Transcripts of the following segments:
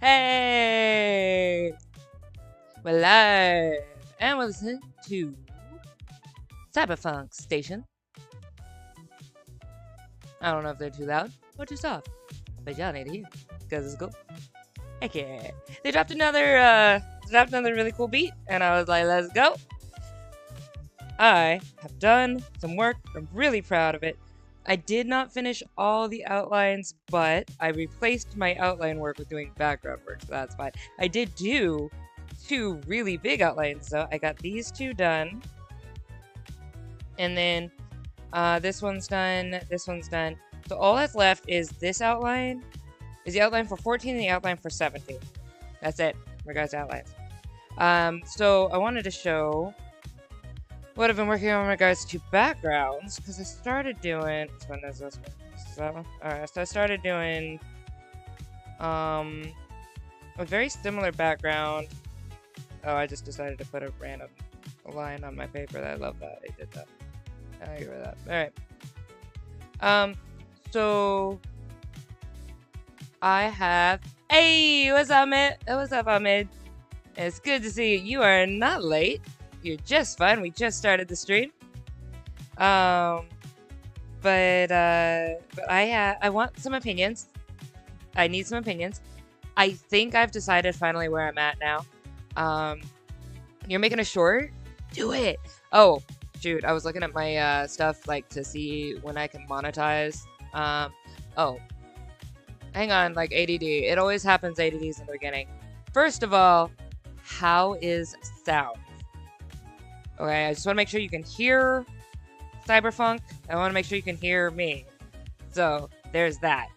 Hey! We're live! And we're listening to Cyberfunk Station. I don't know if they're too loud or too soft, but y'all need to hear, because it's cool. Heck yeah. They dropped another really cool beat, and I was like, let's go! I have done some work. I'm really proud of it. I did not finish all the outlines, but I replaced my outline work with doing background work, so that's fine. I did do 2 really big outlines, so I got these 2 done. And then this one's done, this one's done. So all that's left is this outline, is the outline for 14 and the outline for 17. That's it, in regards to outlines. So I wanted to show what I've been working on in regards to backgrounds, because I started doing, which one is this one? So, alright, so I started doing a very similar background. Oh, I just decided to put a random line on my paper. I love that. I did that. I agree with that. Alright. So I have, hey, what's up, man? What's up, Ahmed? It's good to see you. You are not late. You're just fine. We just started the stream. But I want some opinions. I need some opinions. I think I've decided finally where I'm at now. You're making a short? Do it. Oh, shoot. I was looking at my stuff like to see when I can monetize. Oh. Hang on, like ADD. It always happens ADDs in the beginning. First of all, how is sound? Okay, I just want to make sure you can hear Cyberfunk. I want to make sure you can hear me. So, there's that.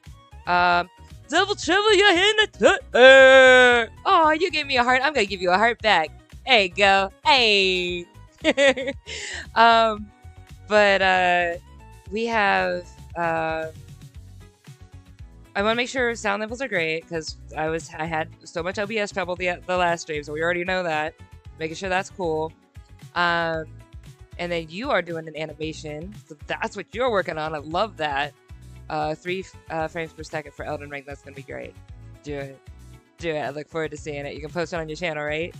Double trouble, you're in the oh, you gave me a heart. I'm gonna give you a heart back. There you go. Hey. We have, I want to make sure sound levels are great, because I had so much OBS trouble the last stream, so we already know that. Making sure that's cool. And then you are doing an animation, so that's what you're working on. I love that. 3 frames per second for Elden Ring. That's gonna be great. Do it. Do it. I look forward to seeing it. You can post it on your channel, right?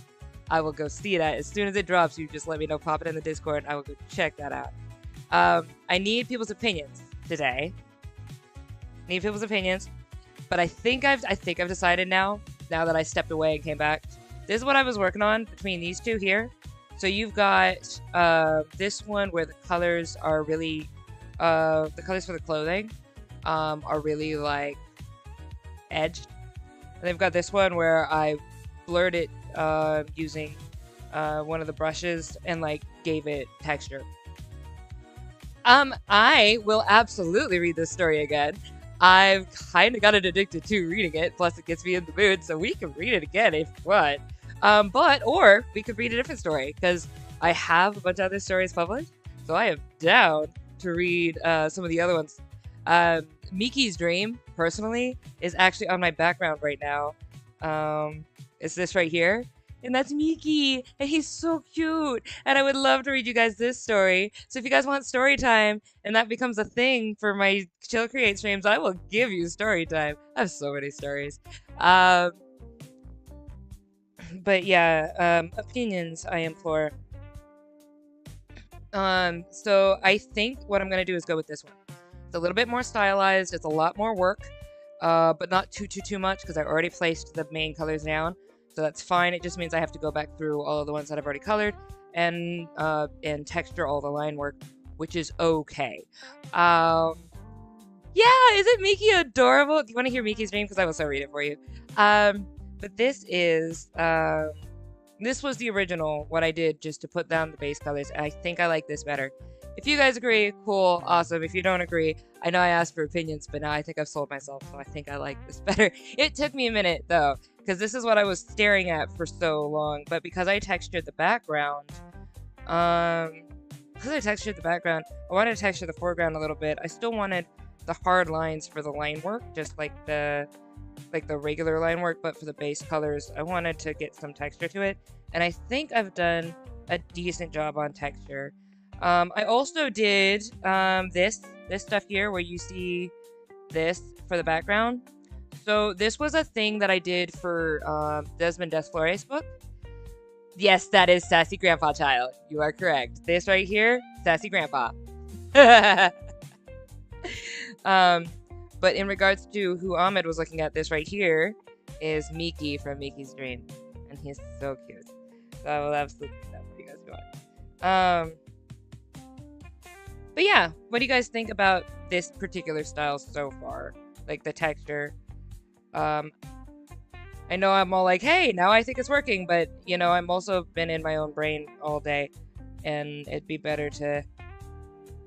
I will go see that as soon as it drops. You just let me know. Pop it in the Discord. I will go check that out. I need people's opinions today. Need people's opinions, but I think I've decided now that I stepped away and came back. This is what I was working on between these 2 here. So you've got this one where the colors are really, the colors for the clothing are really like edged. And they've got this one where I blurred it using one of the brushes and like gave it texture. I will absolutely read this story again. I've kind of gotten addicted to reading it, plus it gets me in the mood, so we can read it again if you want. Or we could read a different story, because I have a bunch of other stories published, so I am down to read some of the other ones. Miki's Dream, personally, is actually on my background right now. It's this right here, and that's Miki, and he's so cute, and I would love to read you guys this story. So if you guys want story time, and that becomes a thing for my ChillCreate streams, I will give you story time. I have so many stories. But yeah, opinions, I implore. So I think what I'm gonna do is go with this one. It's a little bit more stylized, it's a lot more work, but not too much, because I already placed the main colors down, so that's fine. It just means I have to go back through all of the ones that I've already colored, and texture all the line work, which is okay. Yeah, isn't Miki adorable? Do you want to hear Miki's Dream? Because I will so read it for you. But this is, this was the original, what I did just to put down the base colors, and I think I like this better. If you guys agree, cool, awesome. If you don't agree, I know I asked for opinions, but now I think I've sold myself, so I think I like this better. It took me a minute, though, because this is what I was staring at for so long, but because I textured the background, I wanted to texture the foreground a little bit. I still wanted the hard lines for the line work, just like the regular line work, but for the base colors, I wanted to get some texture to it, and I think I've done a decent job on texture. I also did this stuff here where you see this for the background. So this was a thing that I did for Desmond Desflores' book. Yes, that is Sassy Grandpa Child. You are correct. This right here, Sassy Grandpa. But in regards to who Ahmed was looking at, this right here is Miki from Miki's Dream. And he's so cute. So I will absolutely do that for you guys if you want. But yeah, what do you guys think about this particular style so far? Like the texture. I know I'm all like, hey, now I think it's working, but you know, I'm also been in my own brain all day, and it'd be better to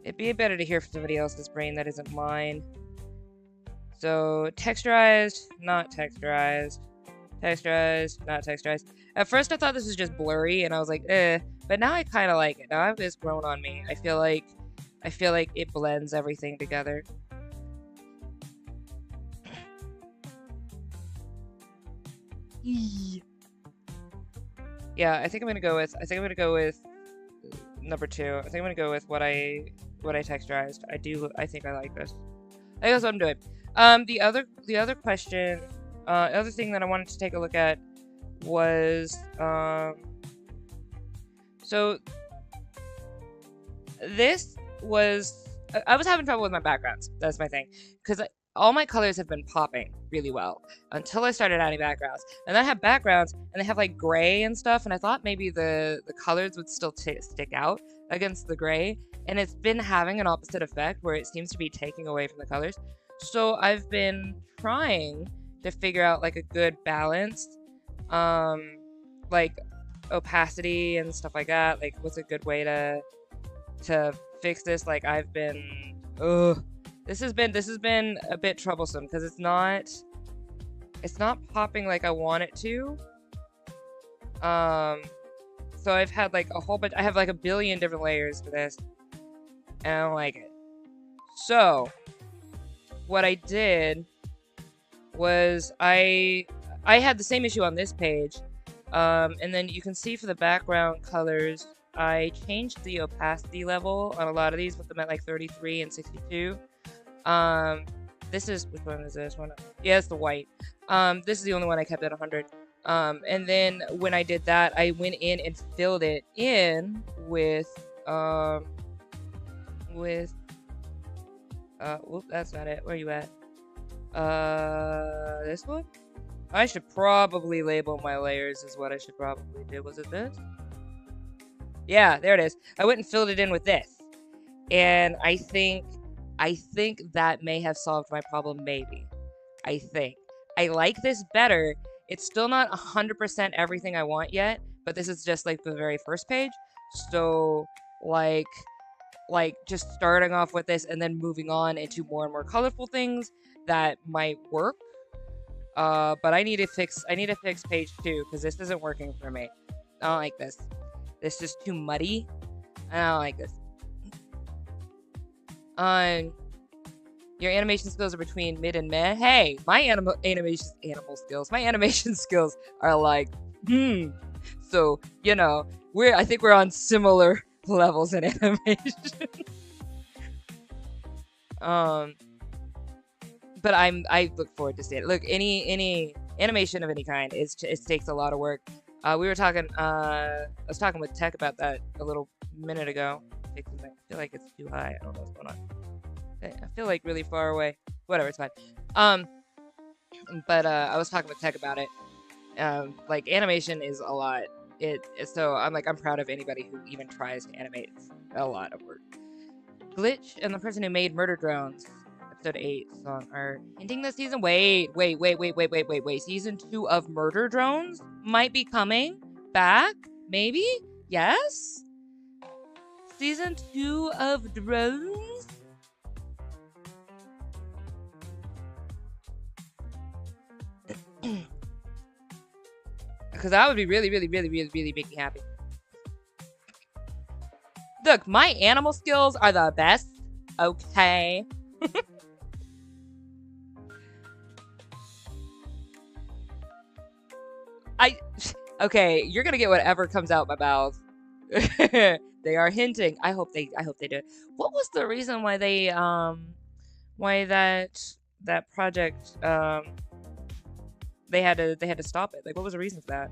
hear from somebody else's brain that isn't mine. So texturized, not texturized, texturized, not texturized. At first I thought this was just blurry, and I was like, but now I kind of like it. Now it's grown on me. I feel like it blends everything together. Yeah, I think I'm gonna go with number 2. I think I'm gonna go with what I texturized. I think I like this. I think that's what I'm doing. The other question, other thing that I wanted to take a look at was so this was I was having trouble with my backgrounds. That's my thing, because all my colors have been popping really well until I started adding backgrounds. And then I have backgrounds, and they have like gray and stuff, and I thought maybe the colors would still stick out against the gray, and it's been having an opposite effect where it seems to be taking away from the colors. So I've been trying to figure out like a good balance, like opacity and stuff like that. Like, what's a good way to fix this? Like, I've been this has been a bit troublesome because it's not popping like I want it to. So I've had like a whole bunch. I have like a billion different layers to this, and I don't like it. So what I did was I had the same issue on this page, and then you can see for the background colors, I changed the opacity level on a lot of these, put them at like 33 and 62. This is, which one is this one? Yeah, it's the white. This is the only one I kept at 100. And then when I did that, I went in and filled it in with, whoop, that's not it. Where are you at? This one? I should probably label my layers is what I should probably do. Was it this? Yeah, there it is. I went and filled it in with this. And I think that may have solved my problem, maybe. I think. I like this better. It's still not 100% everything I want yet, but this is just like the very first page. So, like just starting off with this and then moving on into more and more colorful things that might work. But I need to fix page 2 because this isn't working for me. I don't like this. This is too muddy. I don't like this. Your animation skills are between mid and meh. Hey, my animation skills are like, So, you know, I think we're on similar levels in animation. But I look forward to seeing it. Look, any animation of any kind, it takes a lot of work. I was talking with Tech about that a little minute ago. I feel like it's too high. I don't know what's going on. I feel like really far away. Whatever, it's fine. But I was talking with Tech about it. Like, animation is a lot. So I'm proud of anybody who even tries to animate. It's a lot of work. Glitch and the person who made Murder Drones, episode 8 song, are hinting this season. Wait. Season 2 of Murder Drones might be coming back. Maybe? Yes? Season 2 of Drones? Because that would be really make me happy. Look, my animal skills are the best. Okay. Okay, you're gonna get whatever comes out my mouth. They are hinting. I hope they do. What was the reason why they why that project they had to stop it. Like, what was the reason for that?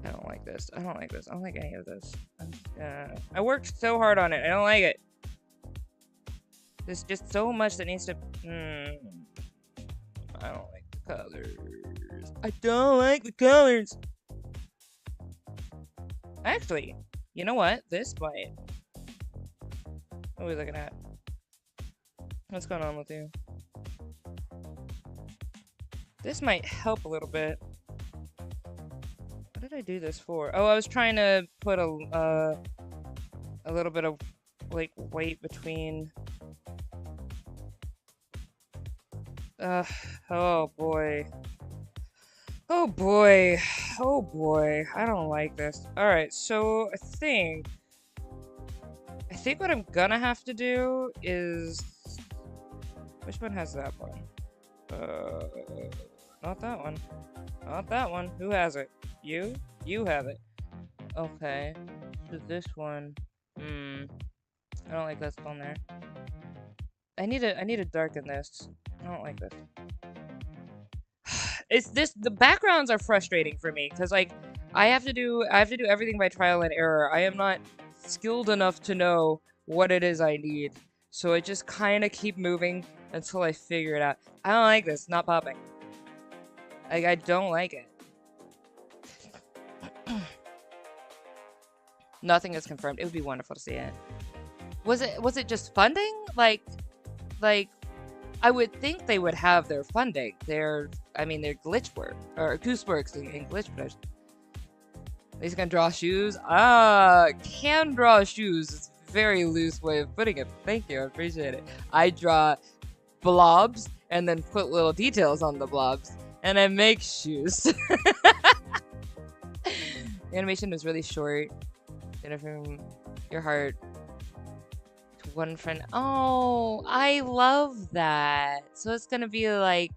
I don't like this. I don't like this. I don't like any of this. I worked so hard on it. I don't like it. There's just so much that needs to... I don't like the colors. I don't like the colors. Actually, you know what? This might... What are we looking at? What's going on with you? This might help a little bit. What did I do this for? Oh, I was trying to put a little bit of, like, weight between... oh boy. Oh boy. Oh boy. I don't like this. Alright, so I think what I'm gonna have to do is... Which one has that one? Not that one. Not that one. Who has it? You? You have it. Okay. So this one... I don't like this on there. I need to darken this. I don't like this. The backgrounds are frustrating for me because, like, I have to do everything by trial and error. I am not skilled enough to know what it is I need. So I just kind of keep moving until I figure it out. I don't like this. Not popping. Like, I don't like it. Nothing is confirmed. It would be wonderful to see it. Was it just funding? Like I would think they would have their funding. Their glitch work or goose works in glitch push. He's gonna draw shoes. Can draw shoes. It's a very loose way of putting it. Thank you, I appreciate it. I draw blobs and then put little details on the blobs, and I make shoes. The animation was really short. From your heart to one friend. Oh, I love that. So it's gonna be like,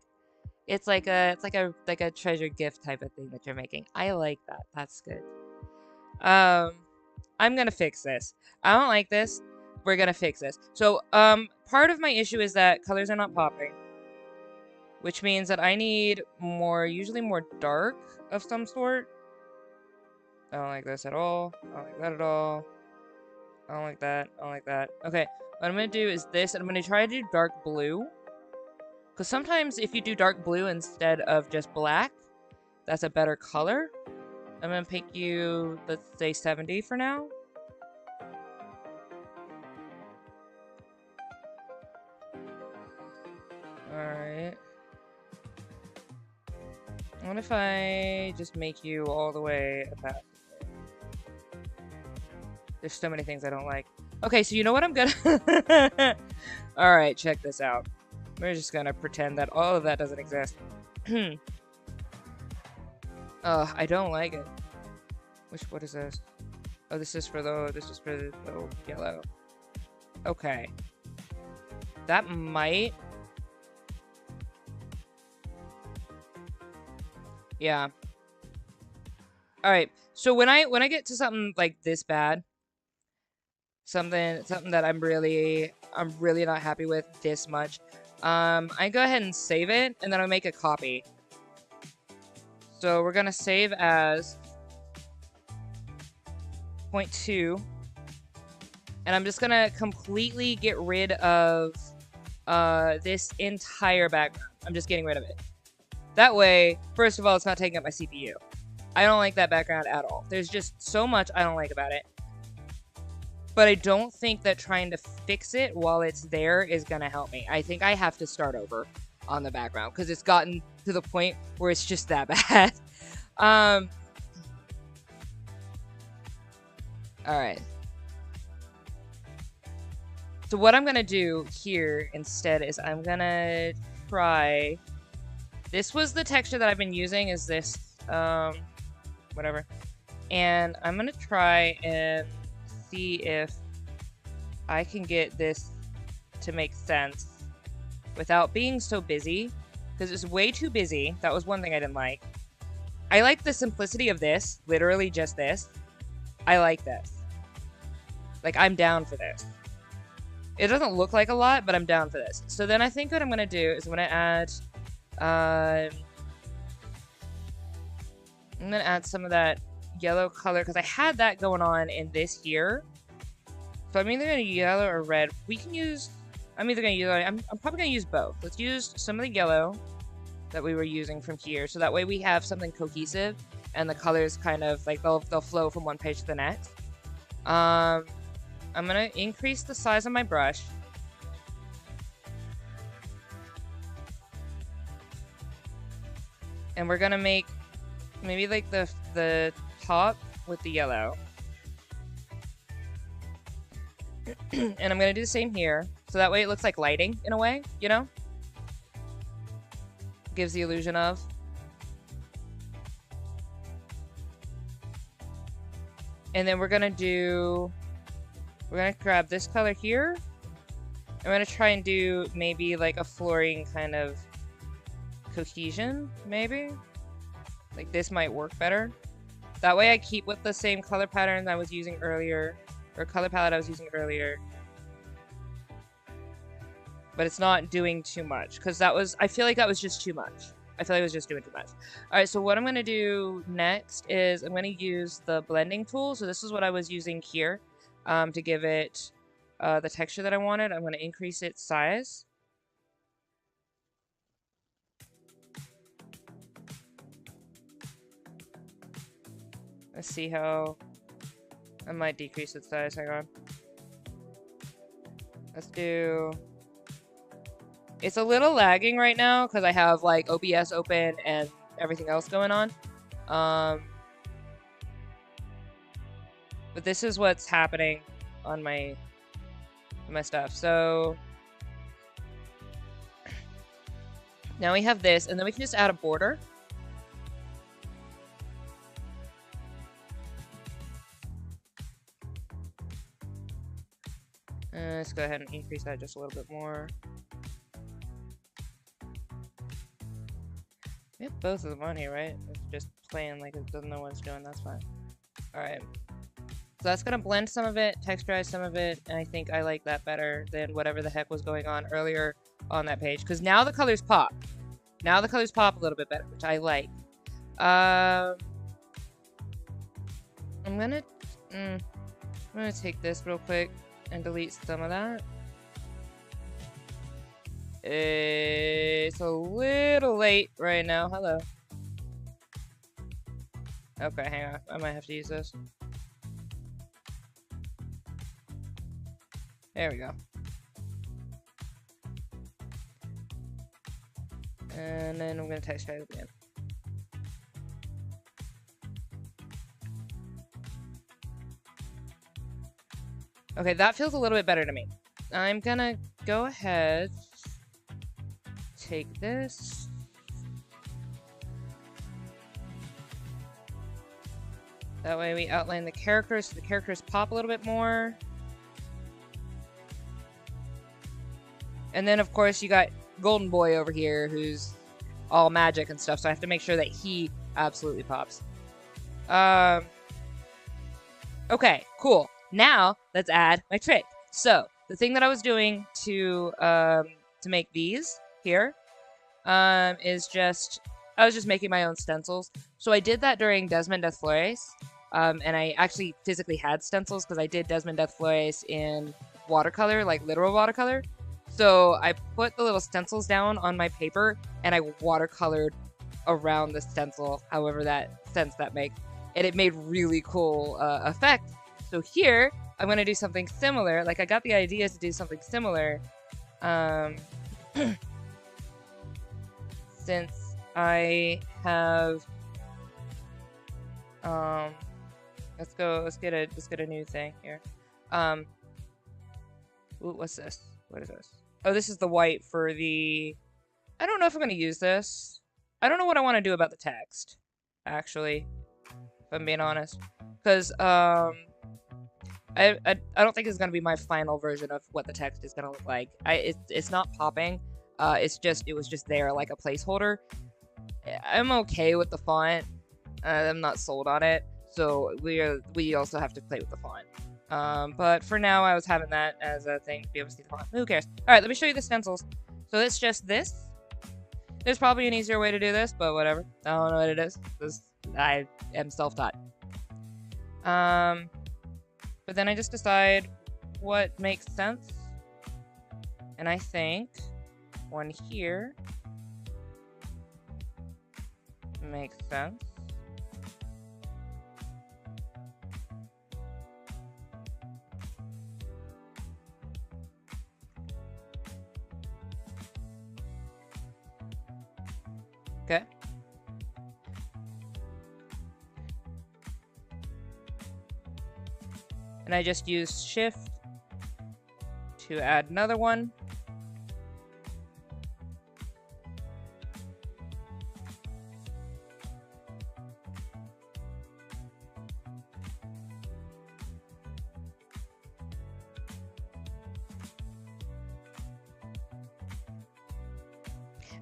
it's like a treasure gift type of thing that you're making. I like that. That's good. I'm gonna fix this. I don't like this. We're gonna fix this. So part of my issue is that colors are not popping, which means that I need usually more dark of some sort. I don't like this at all. I don't like that at all. I don't like that. I don't like that. Okay, what I'm gonna do is this, and I'm gonna try to do dark blue. Because sometimes if you do dark blue instead of just black, that's a better color. I'm gonna pick you, let's say 70 for now. Alright. What if I just make you all the way a path? There's so many things I don't like. Okay, so you know what I'm gonna... Alright, check this out. We're just gonna pretend that all of that doesn't exist. I don't like it. What is this? Oh, this is for the yellow. Okay. That might... Yeah. Alright, so when I get to something like this bad, something that I'm really not happy with this much, I go ahead and save it, and then I'll make a copy. So we're gonna save as 0.2, and I'm just gonna completely get rid of this entire background. I'm just getting rid of it. That way, first of all, it's not taking up my CPU. I don't like that background at all. There's just so much I don't like about it. But I don't think that trying to fix it while it's there is gonna help me. I think I have to start over on the background because it's gotten to the point where it's just that bad. Alright. So what I'm gonna do here instead is I'm gonna try... This was the texture that I've been using, is this, whatever. And I'm gonna try and see if I can get this to make sense without being so busy, because it's way too busy. That was one thing I didn't like. I like the simplicity of this, literally just this. I like this. Like, I'm down for this. It doesn't look like a lot, but I'm down for this. So then I think what I'm gonna do is I'm gonna add I'm gonna add some of that yellow color because I had that going on in this here. So I'm either gonna use yellow or red. We can use. I'm either gonna use. I'm probably gonna use both. Let's use some of the yellow that we were using from here, so that way we have something cohesive, and the colors kind of like they'll flow from one page to the next. I'm gonna increase the size of my brush. And we're gonna make maybe like the top with the yellow. And I'm gonna do the same here. So that way it looks like lighting in a way, you know? Gives the illusion of. And then we're gonna grab this color here. I'm gonna try and do maybe like a flooring kind of cohesion, maybe? Like this might work better. That way I keep with the same color pattern I was using earlier, or color palette I was using earlier. But it's not doing too much, because I feel like that was just too much. I feel like I was just doing too much. Alright, so what I'm going to do next is I'm going to use the blending tool. So this is what I was using here to give it the texture that I wanted. I'm going to increase its size. Let's see how... I might decrease its size. Hang on. Let's do... It's a little lagging right now because I have like OBS open and everything else going on. But this is what's happening on my stuff. So now we have this, and then we can just add a border. Let's go ahead and increase that just a little bit more. We have both of them on here, right? It's just playing like it doesn't know what it's doing. That's fine. Alright. So that's going to blend some of it, texturize some of it, and I think I like that better than whatever the heck was going on earlier on that page. Because now the colors pop. Now the colors pop a little bit better, which I like. I'm gonna take this real quick and delete some of that. It's a little late right now. Hello. Okay, hang on. I might have to use this. There we go. And then I'm going to texturize it again. Okay, that feels a little bit better to me. I'm going to go ahead, take this. That way we outline the characters so the characters pop a little bit more. And then, of course, you got Golden Boy over here, who's all magic and stuff, so I have to make sure that he absolutely pops. Okay, cool. Now, let's add my trick. So, the thing that I was doing to make these here is just... I was just making my own stencils. So I did that during Desmond Death Flores, and I actually physically had stencils because I did Desmond Death Flores in watercolor, like literal watercolor. So I put the little stencils down on my paper, and I watercolored around the stencil, however that sense that makes. And it made really cool effect. So here, I'm going to do something similar. Like, I got the idea to do something similar. Since I have... let's get a new thing here. Ooh, what's this? What is this? Oh, this is the white for the... I don't know if I'm going to use this. I don't know what I want to do about the text, actually, if I'm being honest. Because, I don't think it's going to be my final version of what the text is going to look like. It's not popping. It was just there, like a placeholder. I'm okay with the font. I'm not sold on it. So, we also have to play with the font. But for now, I was having that as a thing to be able to see the font. Who cares? Alright, let me show you the stencils. So it's just this. There's probably an easier way to do this, but whatever. I don't know what it is. I am self-taught. But then I just decide what makes sense. And I think one here makes sense. Okay. And I just use shift to add another one.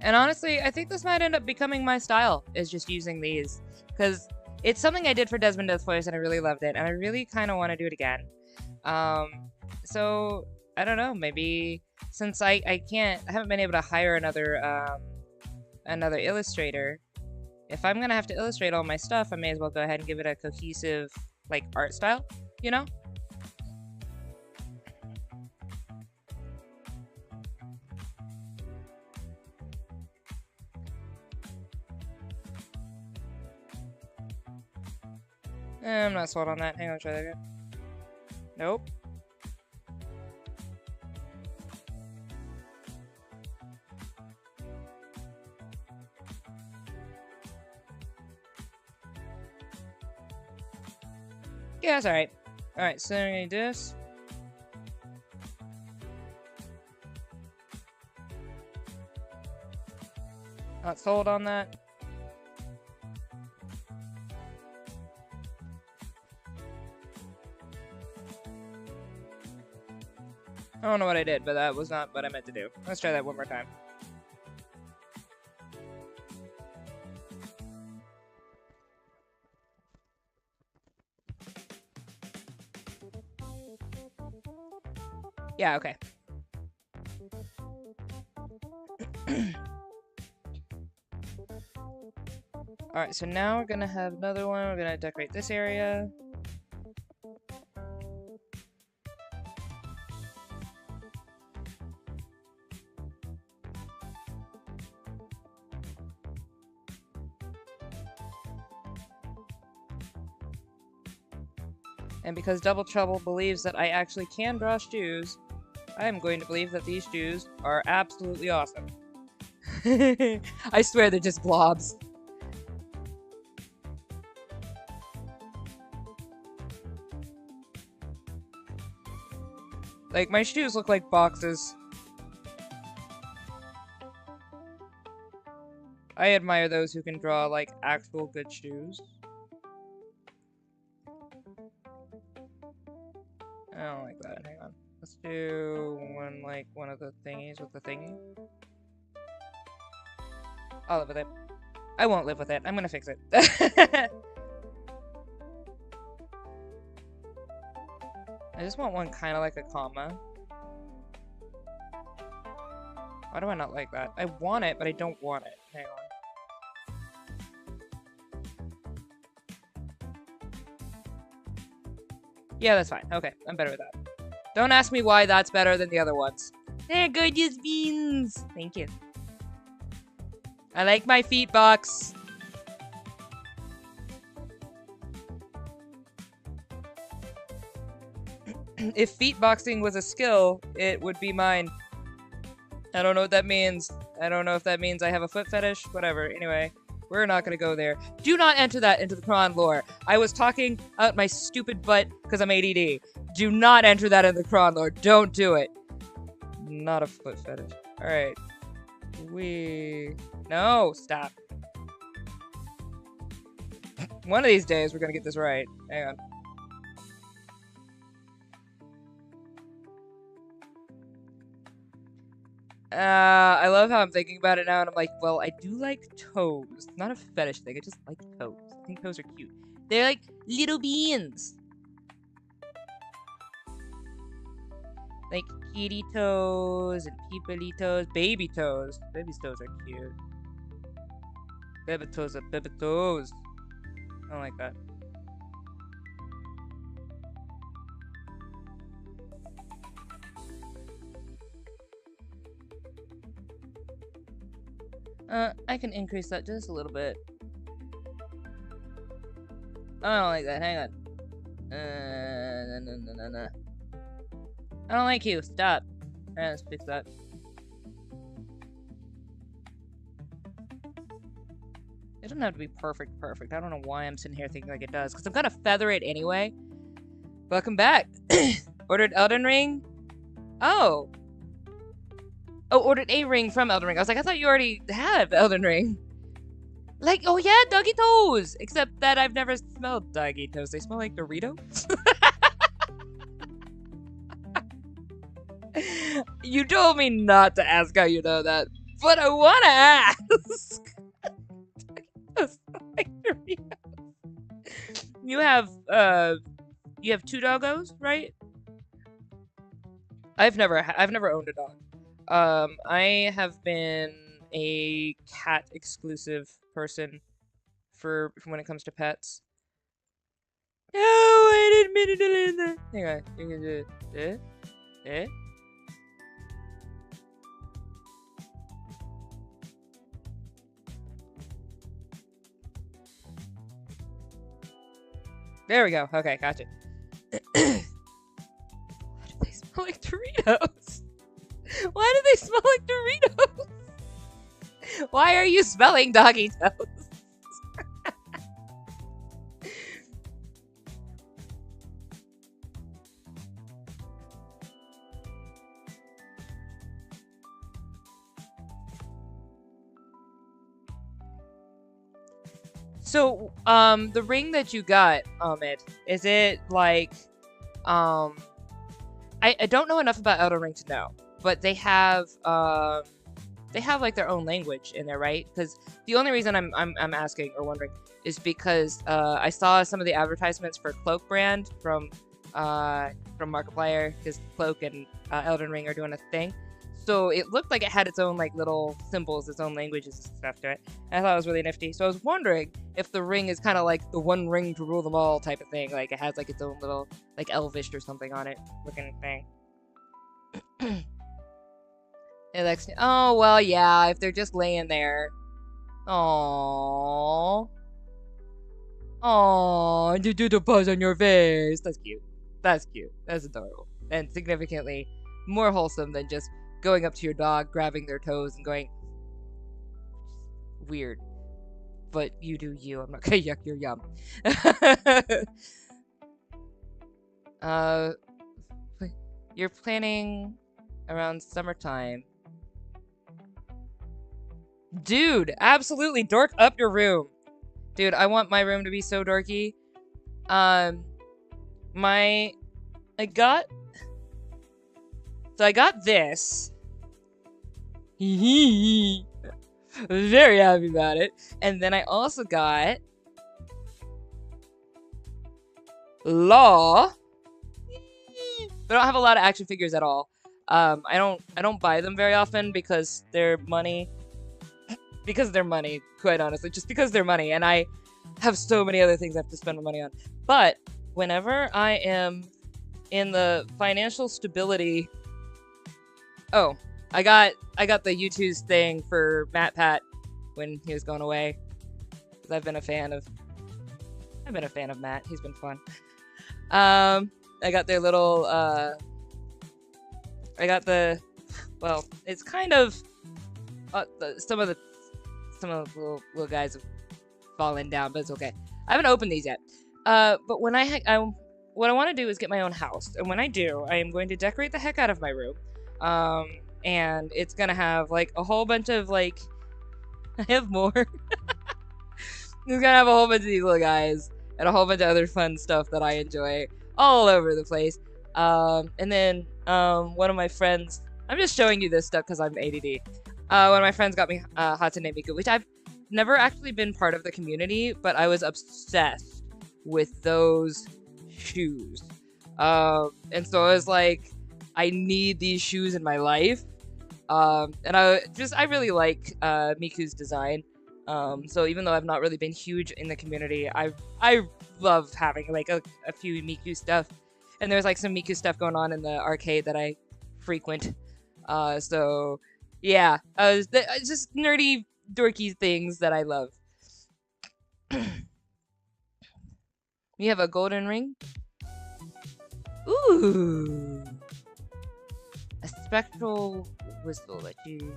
And honestly, I think this might end up becoming my style, is just using these. Because it's something I did for Desmond Death Voice and I really loved it. And I really kind of want to do it again. So, I don't know, maybe since I haven't been able to hire another illustrator, if I'm going to have to illustrate all my stuff, I may as well go ahead and give it a cohesive, like, art style, you know? I'm not sold on that. Hang on, try that again. Nope. Yeah, that's alright. Alright, so I'm gonna do this. Not sold on that. I don't know what I did, but that was not what I meant to do. Let's try that one more time. Yeah, okay. Alright, so now we're gonna have another one. We're gonna decorate this area. And because Double Trouble believes that I actually can draw shoes, I am going to believe that these shoes are absolutely awesome. I swear they're just blobs. Like, my shoes look like boxes. I admire those who can draw, like, actual good shoes. I don't like that. Hang on. Let's do one of the thingies with the thingy. I'll live with it. I won't live with it. I'm gonna fix it. I just want one kind of like a comma. Why do I not like that? I want it, but I don't want it. Hang on. Yeah, that's fine. Okay, I'm better with that. Don't ask me why that's better than the other ones. They're gorgeous beans! Thank you. I like my feet box. If feet boxing was a skill, it would be mine. I don't know what that means. I don't know if that means I have a foot fetish. Whatever. Anyway, we're not gonna go there. Do not enter that into the Quran lore. I was talking out my stupid butt because I'm ADD. Do not enter that in the Quran lore. Don't do it. Not a foot fetish. Alright. No, stop. One of these days we're gonna get this right. Hang on. I love how I'm thinking about it now, and I'm like, well, I do like toes. It's not a fetish thing, I just like toes. I think toes are cute. They're like little beans. Like kitty toes and peepily toes. Baby toes. Baby's toes are cute. Bebetoes are bebetoes. I don't like that. I can increase that just a little bit. I don't like that. Hang on. No. I don't like you. Stop. Let's fix that. It doesn't have to be perfect. I don't know why I'm sitting here thinking like it does, because I'm gonna feather it anyway. Welcome back. Ordered Elden Ring? Oh. Oh, ordered a ring from Elden Ring. I was like, I thought you already have Elden Ring. Like, oh yeah, doggy toes! Except that I've never smelled doggy toes. They smell like Doritos? You told me not to ask how you know that, but I wanna ask! Like Doritos. You have two doggos, right? I've never owned a dog. I have been a cat exclusive person for when it comes to pets. No, I didn't mean to land there. Hang on, you can do it. There we go. Okay, gotcha. Why do they smell like Doritos? Why do they smell like Doritos? Why are you smelling doggy toes? So, the ring that you got, Ahmed, is it like, I don't know enough about Elden Ring to know, but they have like their own language in there, right? Because the only reason I'm asking or wondering is because I saw some of the advertisements for Cloak brand from Markiplier, because Cloak and Elden Ring are doing a thing. So it looked like it had its own like little symbols, its own languages and stuff to it. And I thought it was really nifty. So I was wondering if the ring is kind of like the one ring to rule them all type of thing. Like it has like its own little like elvish or something on it looking thing. Oh, well, yeah, if they're just laying there. Aww. Aww, you do the pose on your face. That's cute. That's cute. That's adorable. And significantly more wholesome than just going up to your dog, grabbing their toes, and going... Weird. But you do you. I'm not gonna yuck your yum. You're planning around summertime. Dude, absolutely dork up your room. Dude, I want my room to be so dorky. I got this. Very happy about it. And then I also got Law. But I don't have a lot of action figures at all. I don't buy them very often because they're money. Because they're money, quite honestly. Just because they're money. And I have so many other things I have to spend my money on. But whenever I am in the financial stability... Oh, I got the YouTube's thing for Matt Pat when he was going away. Because I've been a fan of Matt. He's been fun. I got their little well, it's kind of some of the little guys have fallen down, but it's okay. I haven't opened these yet. But when what I want to do is get my own house, and when I do, I am going to decorate the heck out of my room. And it's gonna have like a whole bunch of like I have more. It's gonna have a whole bunch of these little guys and a whole bunch of other fun stuff that I enjoy all over the place. And then one of my friends, I'm just showing you this stuff because I'm ADD. One of my friends got me Hatsune Miku, which I've never actually been part of the community, but I was obsessed with those shoes. And so I was like, I need these shoes in my life. And I really like Miku's design. So even though I've not really been huge in the community, I love having like a few Miku stuff. And there's like some Miku stuff going on in the arcade that I frequent. So yeah, it's just nerdy, dorky things that I love. You have a golden ring? Ooh! A spectral whistle that you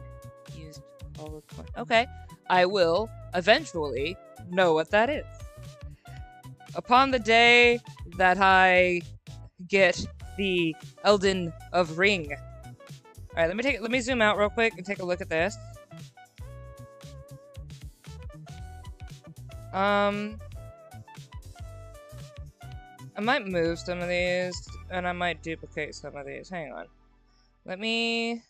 used all the time. Okay, I will eventually know what that is. Upon the day that I get the Elden of Ring. All right, let me zoom out real quick and take a look at this. I might move some of these, and I might duplicate some of these. Hang on. Let me...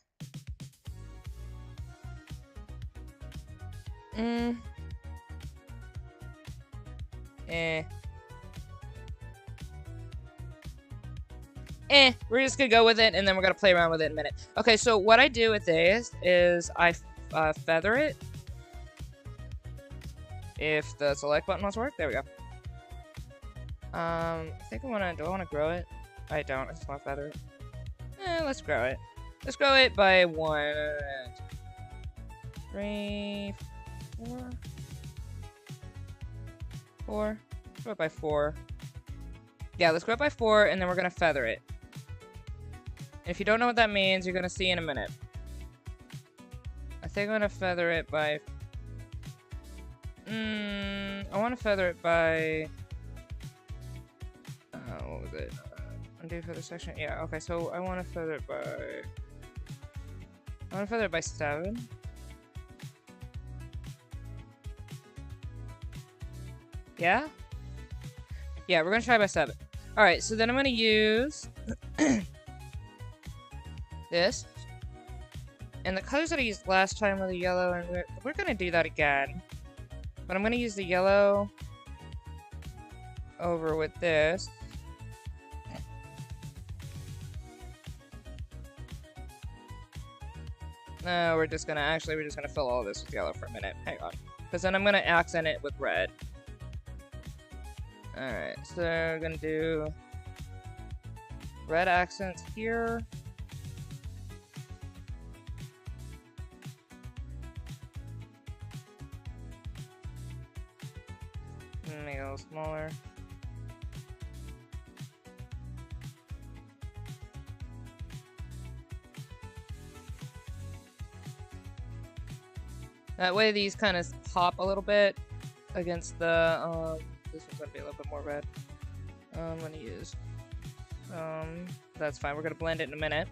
We're just gonna go with it, and then we're gonna play around with it in a minute. Okay, so what I do with this is I feather it. If the select button wants to work, there we go. I think do I want to grow it? I don't, I just want to feather it. Let's grow it. Let's grow it by 1, 3, 4. 4. Grow it by 4. Yeah, let's grow it by 4, and then we're gonna feather it. And if you don't know what that means, you're gonna see in a minute. I think I'm gonna feather it by... I want to feather it by... what was it? Undo feather section? Yeah, okay, so I want to feather it by... I want to feather it by 7. Yeah? Yeah, we're gonna try by 7. Alright, so then I'm gonna use... this. And the colors that I used last time were the yellow, and we're gonna do that again. But I'm gonna use the yellow over with this. No, we're just gonna fill all this with yellow for a minute. Hang on. Because then I'm gonna accent it with red. Alright, so we're gonna do red accents here. Make it a little smaller. That way these kind of pop a little bit against the, this one's gonna be a little bit more red. I'm gonna use, that's fine, we're gonna blend it in a minute.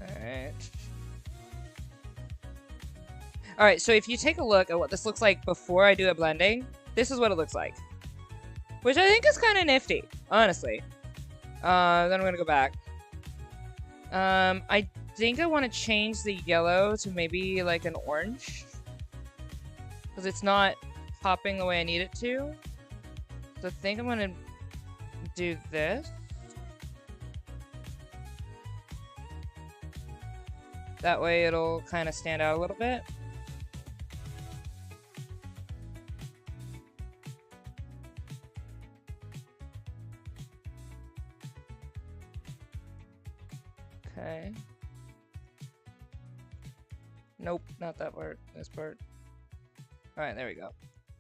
Alright. Alright, so if you take a look at what this looks like before I do a blending, this is what it looks like. Which I think is kind of nifty, honestly. Then I'm gonna go back. I think I want to change the yellow to maybe like an orange. Because it's not popping the way I need it to. So I think I'm gonna do this. That way it'll kind of stand out a little bit. Okay. Nope, not that part. This part. Alright, there we go.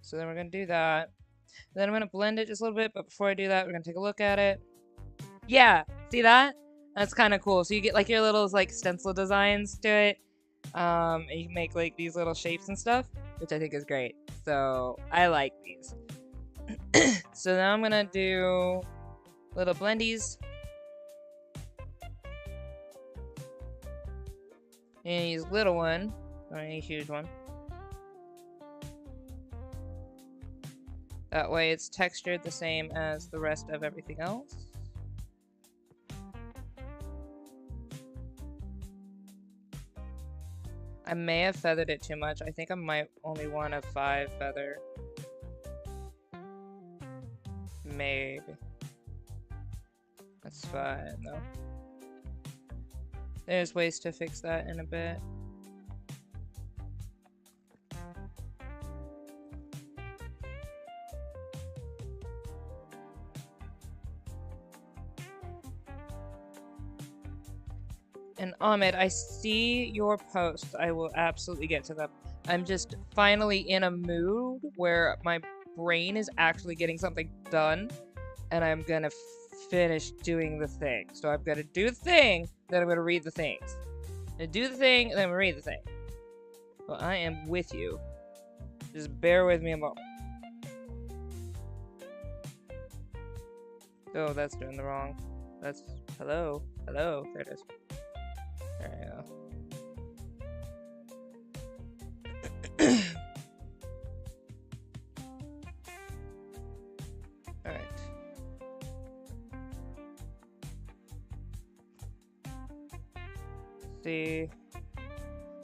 So then we're going to do that. Then I'm going to blend it just a little bit, but before I do that, we're going to take a look at it. Yeah! See that? That's kind of cool. So you get like your little like stencil designs to it. And you can make like these little shapes and stuff, which I think is great. So I like these. So now I'm going to do little blendies. And use little one, not any huge one. That way it's textured the same as the rest of everything else. I may have feathered it too much. I think I might only want a 5 feather. Maybe. That's fine though. There's ways to fix that in a bit. And Ahmed, I see your posts. I will absolutely get to them. I'm just finally in a mood where my brain is actually getting something done, and I'm gonna finish doing the thing. So I'm gonna do the thing, then I'm gonna read the things. I'm gonna do the thing, and then I'm gonna read the thing. Well, I am with you. Just bear with me a moment. Oh, that's doing the wrong. That's hello, hello. There it is. There we go. Alright. See.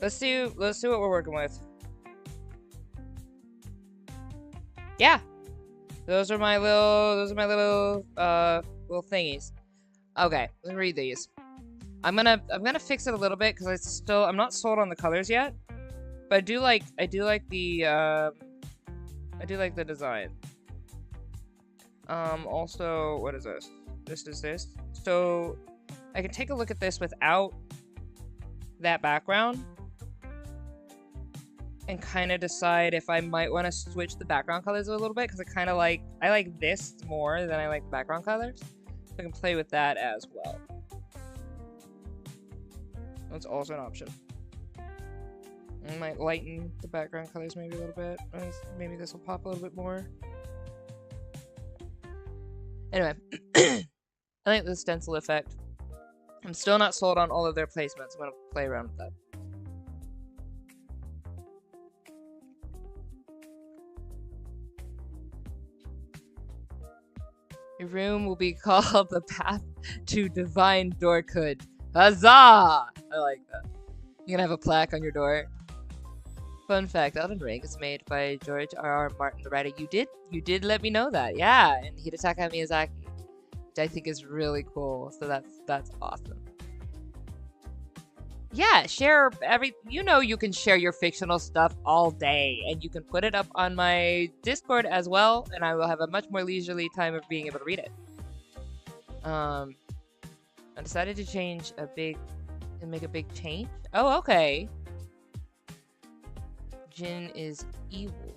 Let's see what we're working with. Yeah. Those are my little little thingies. Okay, let's read these. I'm gonna fix it a little bit because I'm not sold on the colors yet, but I do like the design. Also, what is this? This is this. So I can take a look at this without that background and kind of decide if I might want to switch the background colors a little bit because I like this more than I like the background colors. So I can play with that as well. That's also an option. I might lighten the background colors maybe a little bit. Maybe this will pop a little bit more. Anyway, I like the stencil effect. I'm still not sold on all of their placements. I'm going to play around with that. Your room will be called the Path to Divine Doorhood. Huzzah! I like that. You're gonna have a plaque on your door. Fun fact, Elden Ring is made by George R.R. Martin, the writer. You did let me know that. Yeah, and Hidetaka Miyazaki, which I think is really cool. So that's awesome. Yeah, share you can share your fictional stuff all day, and you can put it up on my Discord as well, and I will have a much more leisurely time of being able to read it. I decided to make a big change. Oh, okay. Jin is evil.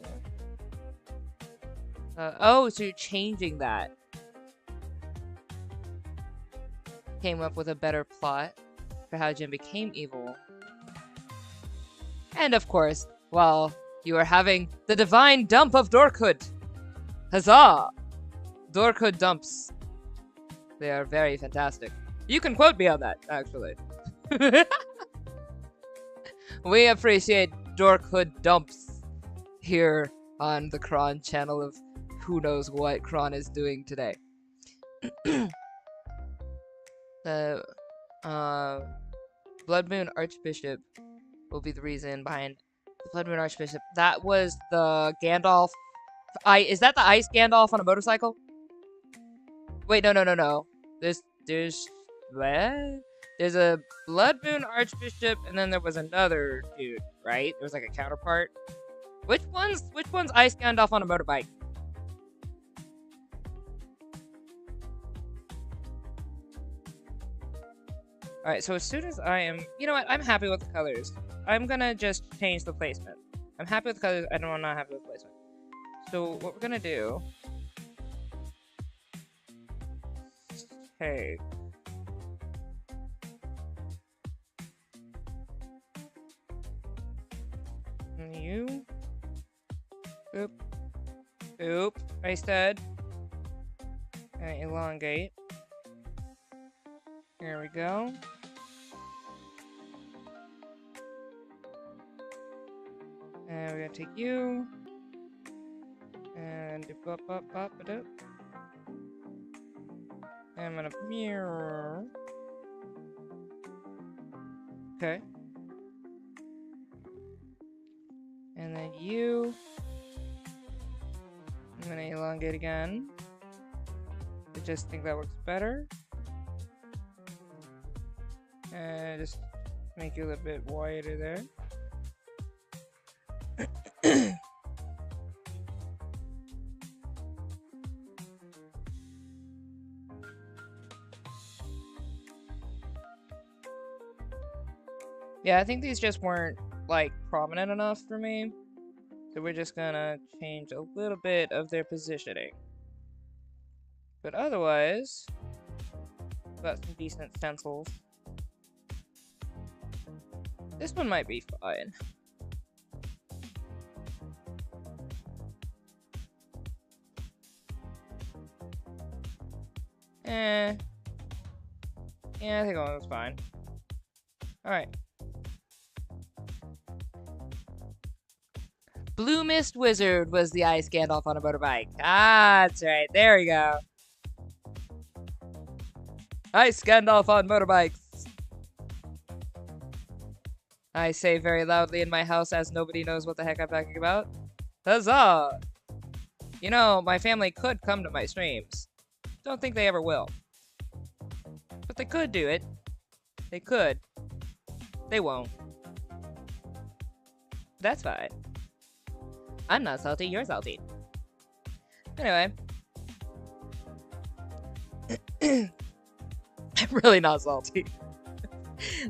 Oh, so you're changing that. Came up with a better plot for how Jin became evil. And of course, while you are having the divine dump of Dorkhood. Huzzah! Dorkhood dumps. They are very fantastic. You can quote me on that, actually. We appreciate Dorkhood dumps here on the Kron channel of who knows what Kron is doing today. The Blood Moon Archbishop will be the reason behind the Blood Moon Archbishop. That was the Gandalf. Is that the ice Gandalf on a motorcycle? Wait, no. There's a Blood Moon Archbishop, and then there was another dude, right? There was like a counterpart. Which one's Ice Gandalf on a motorbike? Alright, so as soon as I am... You know what? I'm happy with the colors. I'm gonna just change the placement. I'm happy with the colors. I'm not happy with the placement. So what we're gonna do... Hey. You. Oop. Oop. I said. And elongate. Here we go. And we're gonna take you. And up. And I'm gonna mirror. Okay. And then you. I'm gonna elongate again. I just think that works better. I just make you a little bit wider there. Yeah, I think these just weren't, like, prominent enough for me. So we're just gonna change a little bit of their positioning. But otherwise, got some decent stencils. This one might be fine. Yeah, I think that one's fine. Alright. Blue Mist Wizard was the ice Gandalf on a motorbike. Ah, that's right. There we go. Ice Gandalf on motorbikes. I say very loudly in my house as nobody knows what the heck I'm talking about. Huzzah! You know, my family could come to my streams. Don't think they ever will. But they could do it. They could. They won't. That's fine. I'm not salty, you're salty. Anyway. I'm really not salty.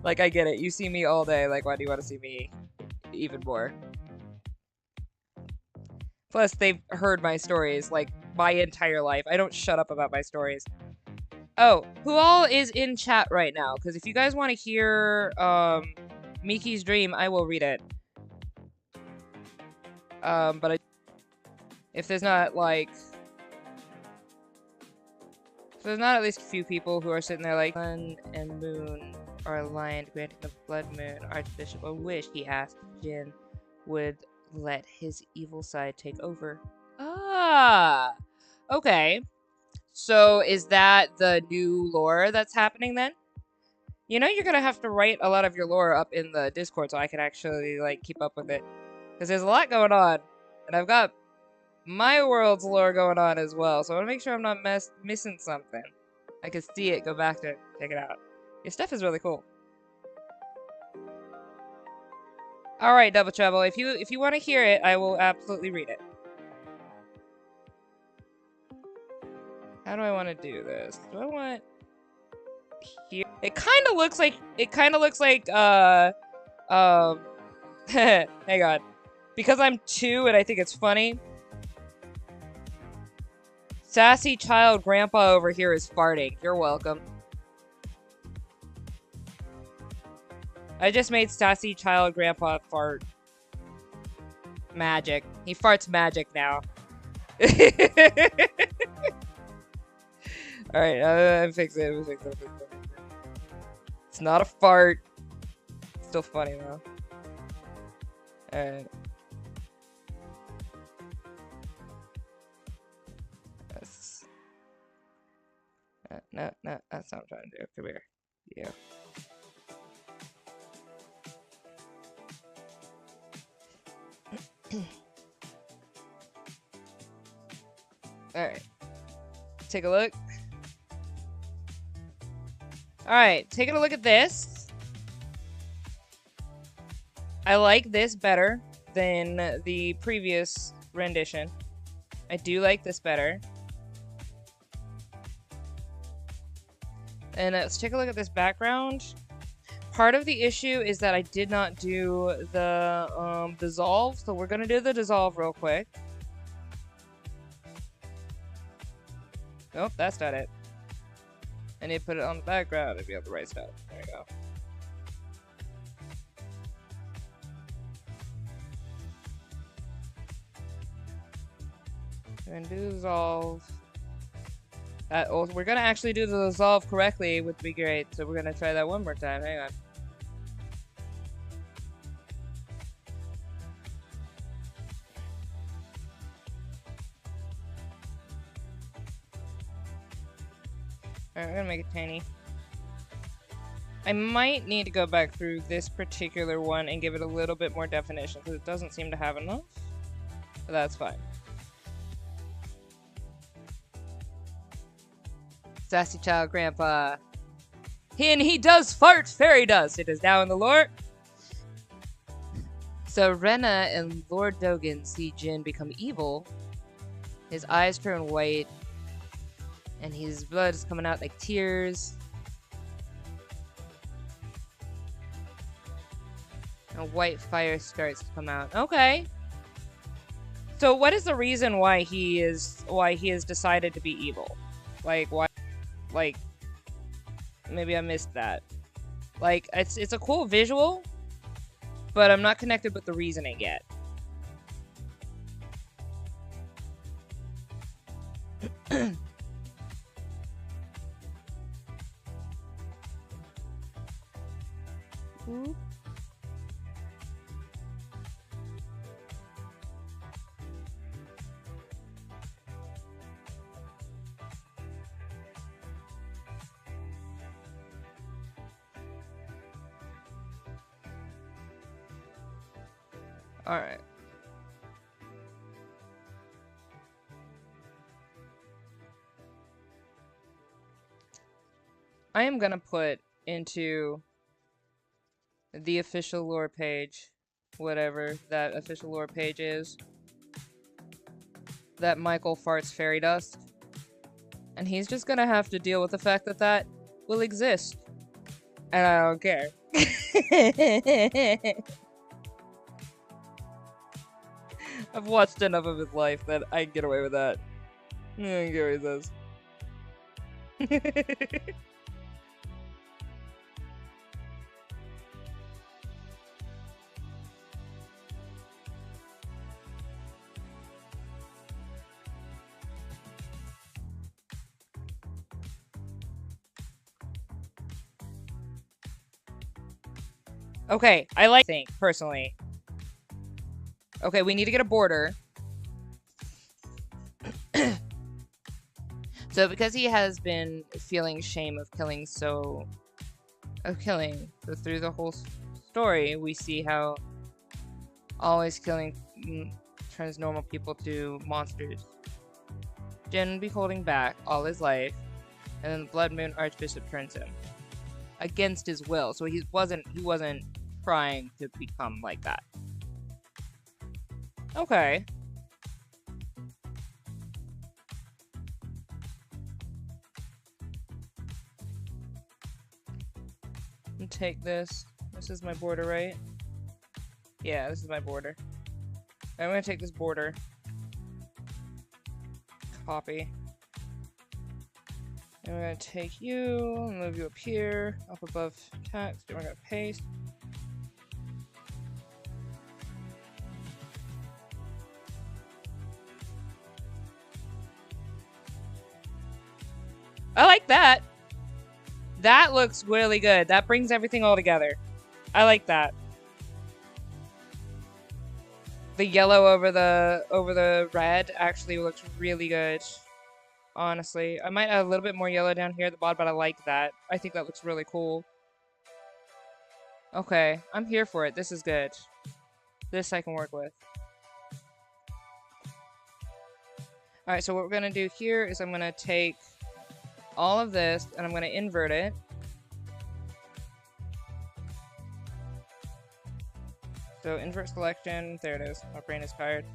Like, I get it. You see me all day. Like, why do you want to see me even more? Plus, they've heard my stories, like, my entire life. I don't shut up about my stories. Oh, who all is in chat right now? Because if you guys want to hear, Miki's dream, I will read it. But if there's not, like... If there's not at least a few people who are sitting there like, Sun and Moon are aligned, granting the Blood Moon Archbishop a wish, he asked Jin would let his evil side take over. Ah! Okay. So is that the new lore that's happening then? You know you're gonna have to write a lot of your lore up in the Discord so I can actually, like, keep up with it. Because there's a lot going on, and I've got my world's lore going on as well, so I want to make sure I'm not missing something. I can see it, go back to it, check it out. Your stuff is really cool. Alright, Double Trouble, if you want to hear it, I will absolutely read it. How do I want to do this? Do I want... here? It kind of looks like... hang on. Because I'm 2 and I think it's funny. Sassy child grandpa over here is farting. You're welcome. I just made sassy child grandpa fart. Magic. He farts magic now. Alright, I'm fixing it. It's not a fart. It's still funny though. Alright. No, that's not what I'm trying to do. Come here. Yeah. Alright. Take a look. Alright, taking a look at this. I like this better than the previous rendition. I do like this better. And let's take a look at this background. Part of the issue is that I did not do the dissolve, so we're gonna do the dissolve real quick. Nope, that's not it. I need to put it on the background to be able to write stuff. There we go. We're gonna do dissolve. We're gonna actually do the dissolve correctly, would be great. So we're gonna try that one more time. Hang on. Alright, we're gonna make it tiny. I might need to go back through this particular one and give it a little bit more definition because it doesn't seem to have enough. But that's fine. Sassy child grandpa. And he does fart fairy dust. It is now in the lore. So Rena and Lord Dogan see Jin become evil. His eyes turn white, and his blood is coming out like tears. A white fire starts to come out. Okay. So what is the reason why he has decided to be evil? Like why? Like maybe I missed that. Like it's a cool visual, but I'm not connected with the reasoning yet. Ooh. All right. I am gonna put into the official lore page, whatever that official lore page is, that Michael farts fairy dust. And he's just gonna have to deal with the fact that that will exist. And I don't care. I've watched enough of his life that I can get away with that. I can get away with this. Okay, I like think personally. Okay, we need to get a border. So because he has been feeling shame of killing, so through the whole story, we see how always killing turns normal people to monsters. Jin will be holding back all his life, and then the Blood Moon Archbishop turns him against his will. So he wasn't trying to become like that. Okay. And take this. This is my border, right? Yeah, this is my border. I'm gonna take this border. Copy. And we're gonna take you and move you up here, up above text, and we're gonna paste. I like that. That looks really good. That brings everything all together. I like that. The yellow over the red actually looks really good. Honestly, I might add a little bit more yellow down here at the bottom, but I like that. I think that looks really cool. Okay, I'm here for it. This is good. This I can work with. Alright, so what we're gonna do here is I'm gonna take all of this and I'm gonna invert it. So invert selection, there it is. My brain is tired.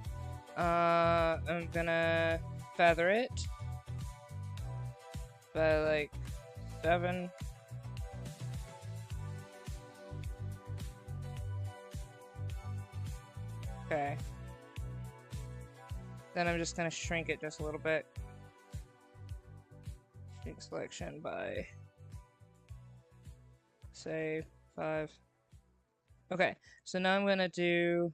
I'm gonna feather it by like 7. Okay. Then I'm just gonna shrink it just a little bit. Shrink selection by, say, 5. Okay, so now I'm gonna do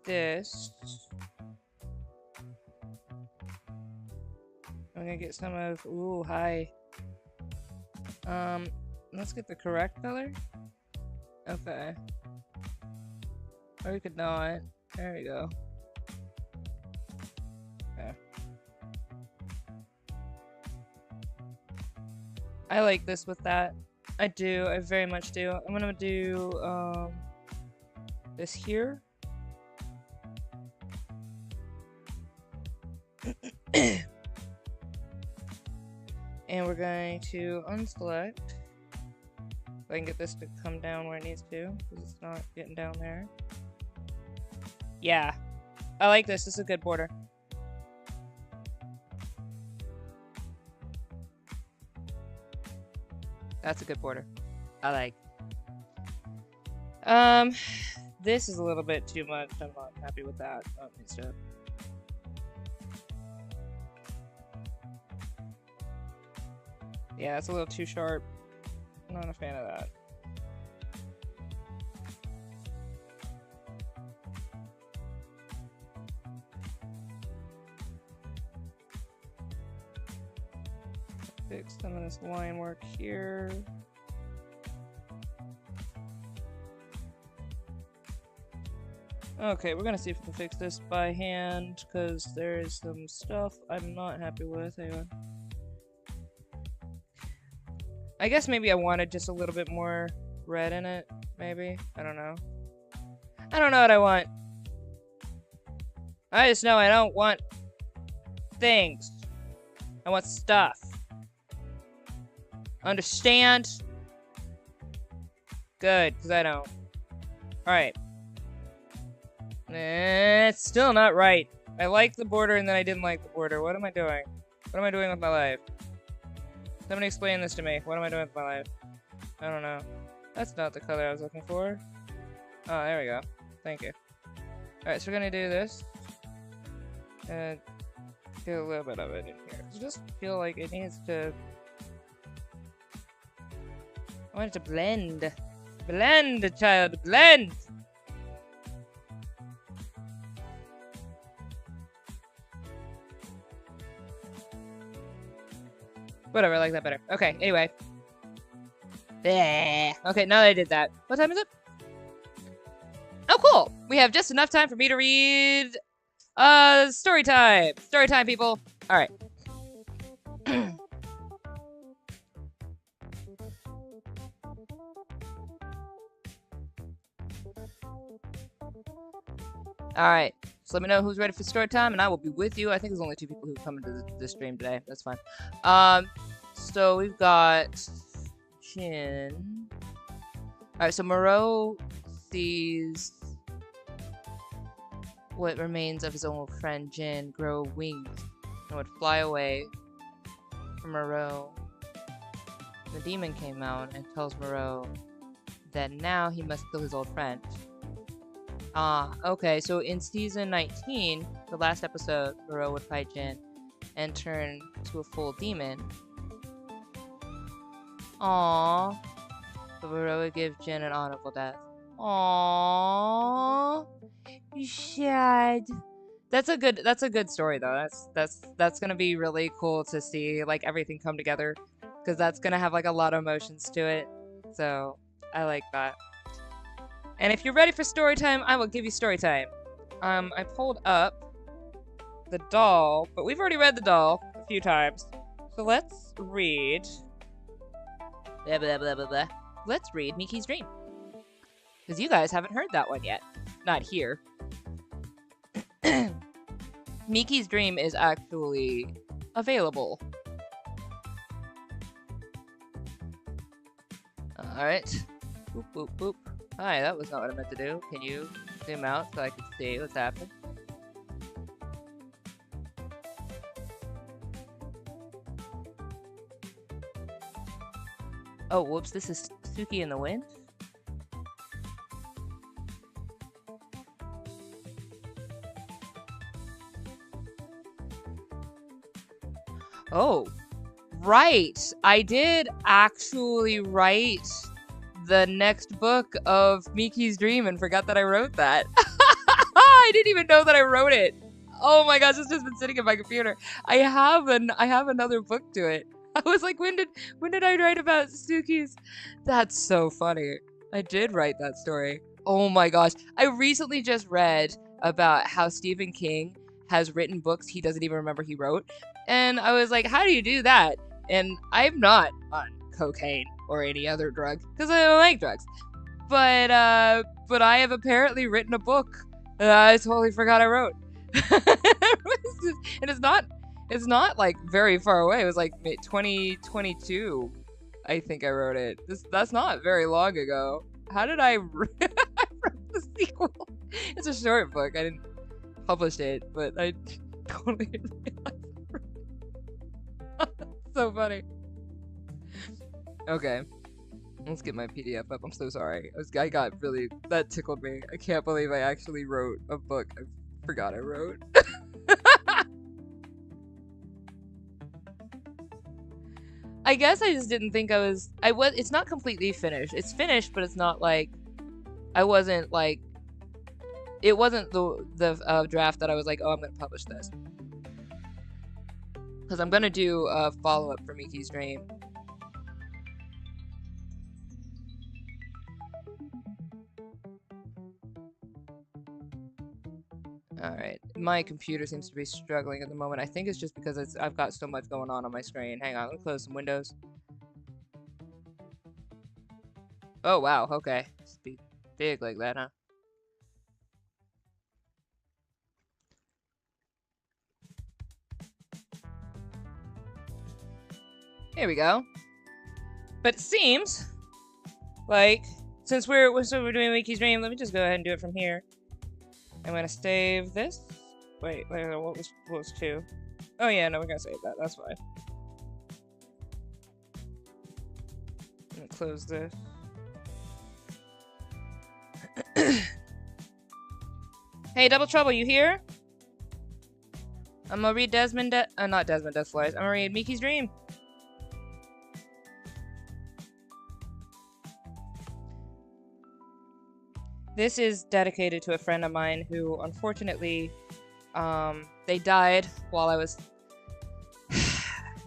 this. I'm gonna get some of, ooh, hi. Let's get the correct color. Okay. Or we could not. There we go. Okay. I like this with that. I do. I very much do. I'm gonna do this here. And we're going to unselect. So I can get this to come down where it needs to, because it's not getting down there. Yeah. I like this. This is a good border. That's a good border. I like. This is a little bit too much. I'm not happy with that. Oh, needs to. Yeah, it's a little too sharp. I'm not a fan of that. Fix some of this line work here. Okay, we're gonna see if we can fix this by hand, because there is some stuff I'm not happy with. Hang on. I guess maybe I wanted just a little bit more red in it, maybe? I don't know. I don't know what I want. I just know I don't want things. I want stuff. Understand? Good, because I don't. Alright. It's still not right. I like the border and then I didn't like the border. What am I doing? What am I doing with my life? Somebody explain this to me. What am I doing with my life? I don't know. That's not the color I was looking for. Oh, there we go. Thank you. Alright, so we're gonna do this. And get a little bit of it in here. I just feel like it needs to... I want it to blend. Blend, child, blend! Whatever, I like that better. Okay, anyway. Okay, now that I did that. What time is it? Oh, cool! We have just enough time for me to read... story time! Story time, people! Alright. Alright, so let me know who's ready for story time, and I will be with you. I think there's only 2 people who come into the stream today. That's fine. So we've got Jin. Alright, so Moreau sees what remains of his old friend Jin grow wings and would fly away from Moreau. The demon came out and tells Moreau that now he must kill his old friend. Okay, so in season 19, the last episode, Moreau would fight Jin and turn to a full demon. Aww. But Moreau would give Jin an honorable death. Aww. You sad. That's a good story though. That's gonna be really cool to see like everything come together, because that's gonna have like a lot of emotions to it. So I like that. And if you're ready for story time, I will give you story time. I pulled up the doll, but we've already read the doll a few times. So let's read... Blah, blah, blah, blah, blah. Let's read Miki's Dream. Because you guys haven't heard that one yet. Not here. Miki's Dream is actually available. Alright. Boop, boop, boop. Hi, that was not what I meant to do. Can you zoom out so I can see what's happening? Oh, whoops, this is Suki in the Wind? Oh, right! I did actually write the next book of Miki's Dream and forgot that I wrote that. I didn't even know that I wrote it. Oh my gosh, it's just been sitting in my computer. I have another book to it. I was like, when did I write about Suki's? That's so funny. I did write that story. Oh my gosh. I recently just read about how Stephen King has written books he doesn't even remember he wrote. And I was like, how do you do that? And I'm not on cocaine or any other drug, because I don't like drugs. But I have apparently written a book that I totally forgot I wrote. And It's not like very far away. It was like 2022. I think I wrote it. That's not very long ago. How did I wrote the sequel? It's a short book. I didn't publish it, but I totally didn't realize. So funny. Okay, let's get my PDF up. I'm so sorry. I got really, that tickled me. I can't believe I actually wrote a book I forgot I wrote. I guess I just didn't think it's not completely finished. It's finished, but it's not like, I wasn't like, it wasn't the draft that I was like, oh, I'm gonna publish this. Because I'm gonna do a follow-up for Miki's Dream. Alright, my computer seems to be struggling at the moment. I think it's just because I've got so much going on my screen. Hang on, let me close some windows. Oh wow, okay. Just be big like that, huh? Here we go. But it seems like since we're doing Miki's Dream, let me just go ahead and do it from here. I'm gonna save this. Wait, what was 2? Oh yeah, no, we're gonna save that. That's fine. I'm gonna close this. Hey, Double Trouble, you here? I'm gonna read not Desmond Death Flies. I'm gonna read Miki's Dream. This is dedicated to a friend of mine who, unfortunately, they died while I was...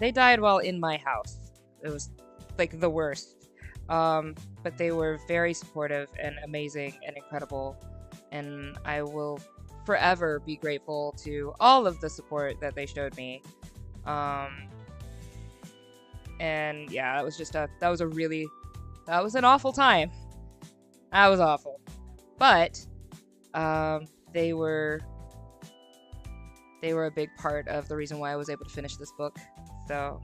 they died while in my house. It was, like, the worst. But they were very supportive and amazing and incredible. And I will forever be grateful to all of the support that they showed me. And yeah, that was an awful time. That was awful. But they were a big part of the reason why I was able to finish this book. So,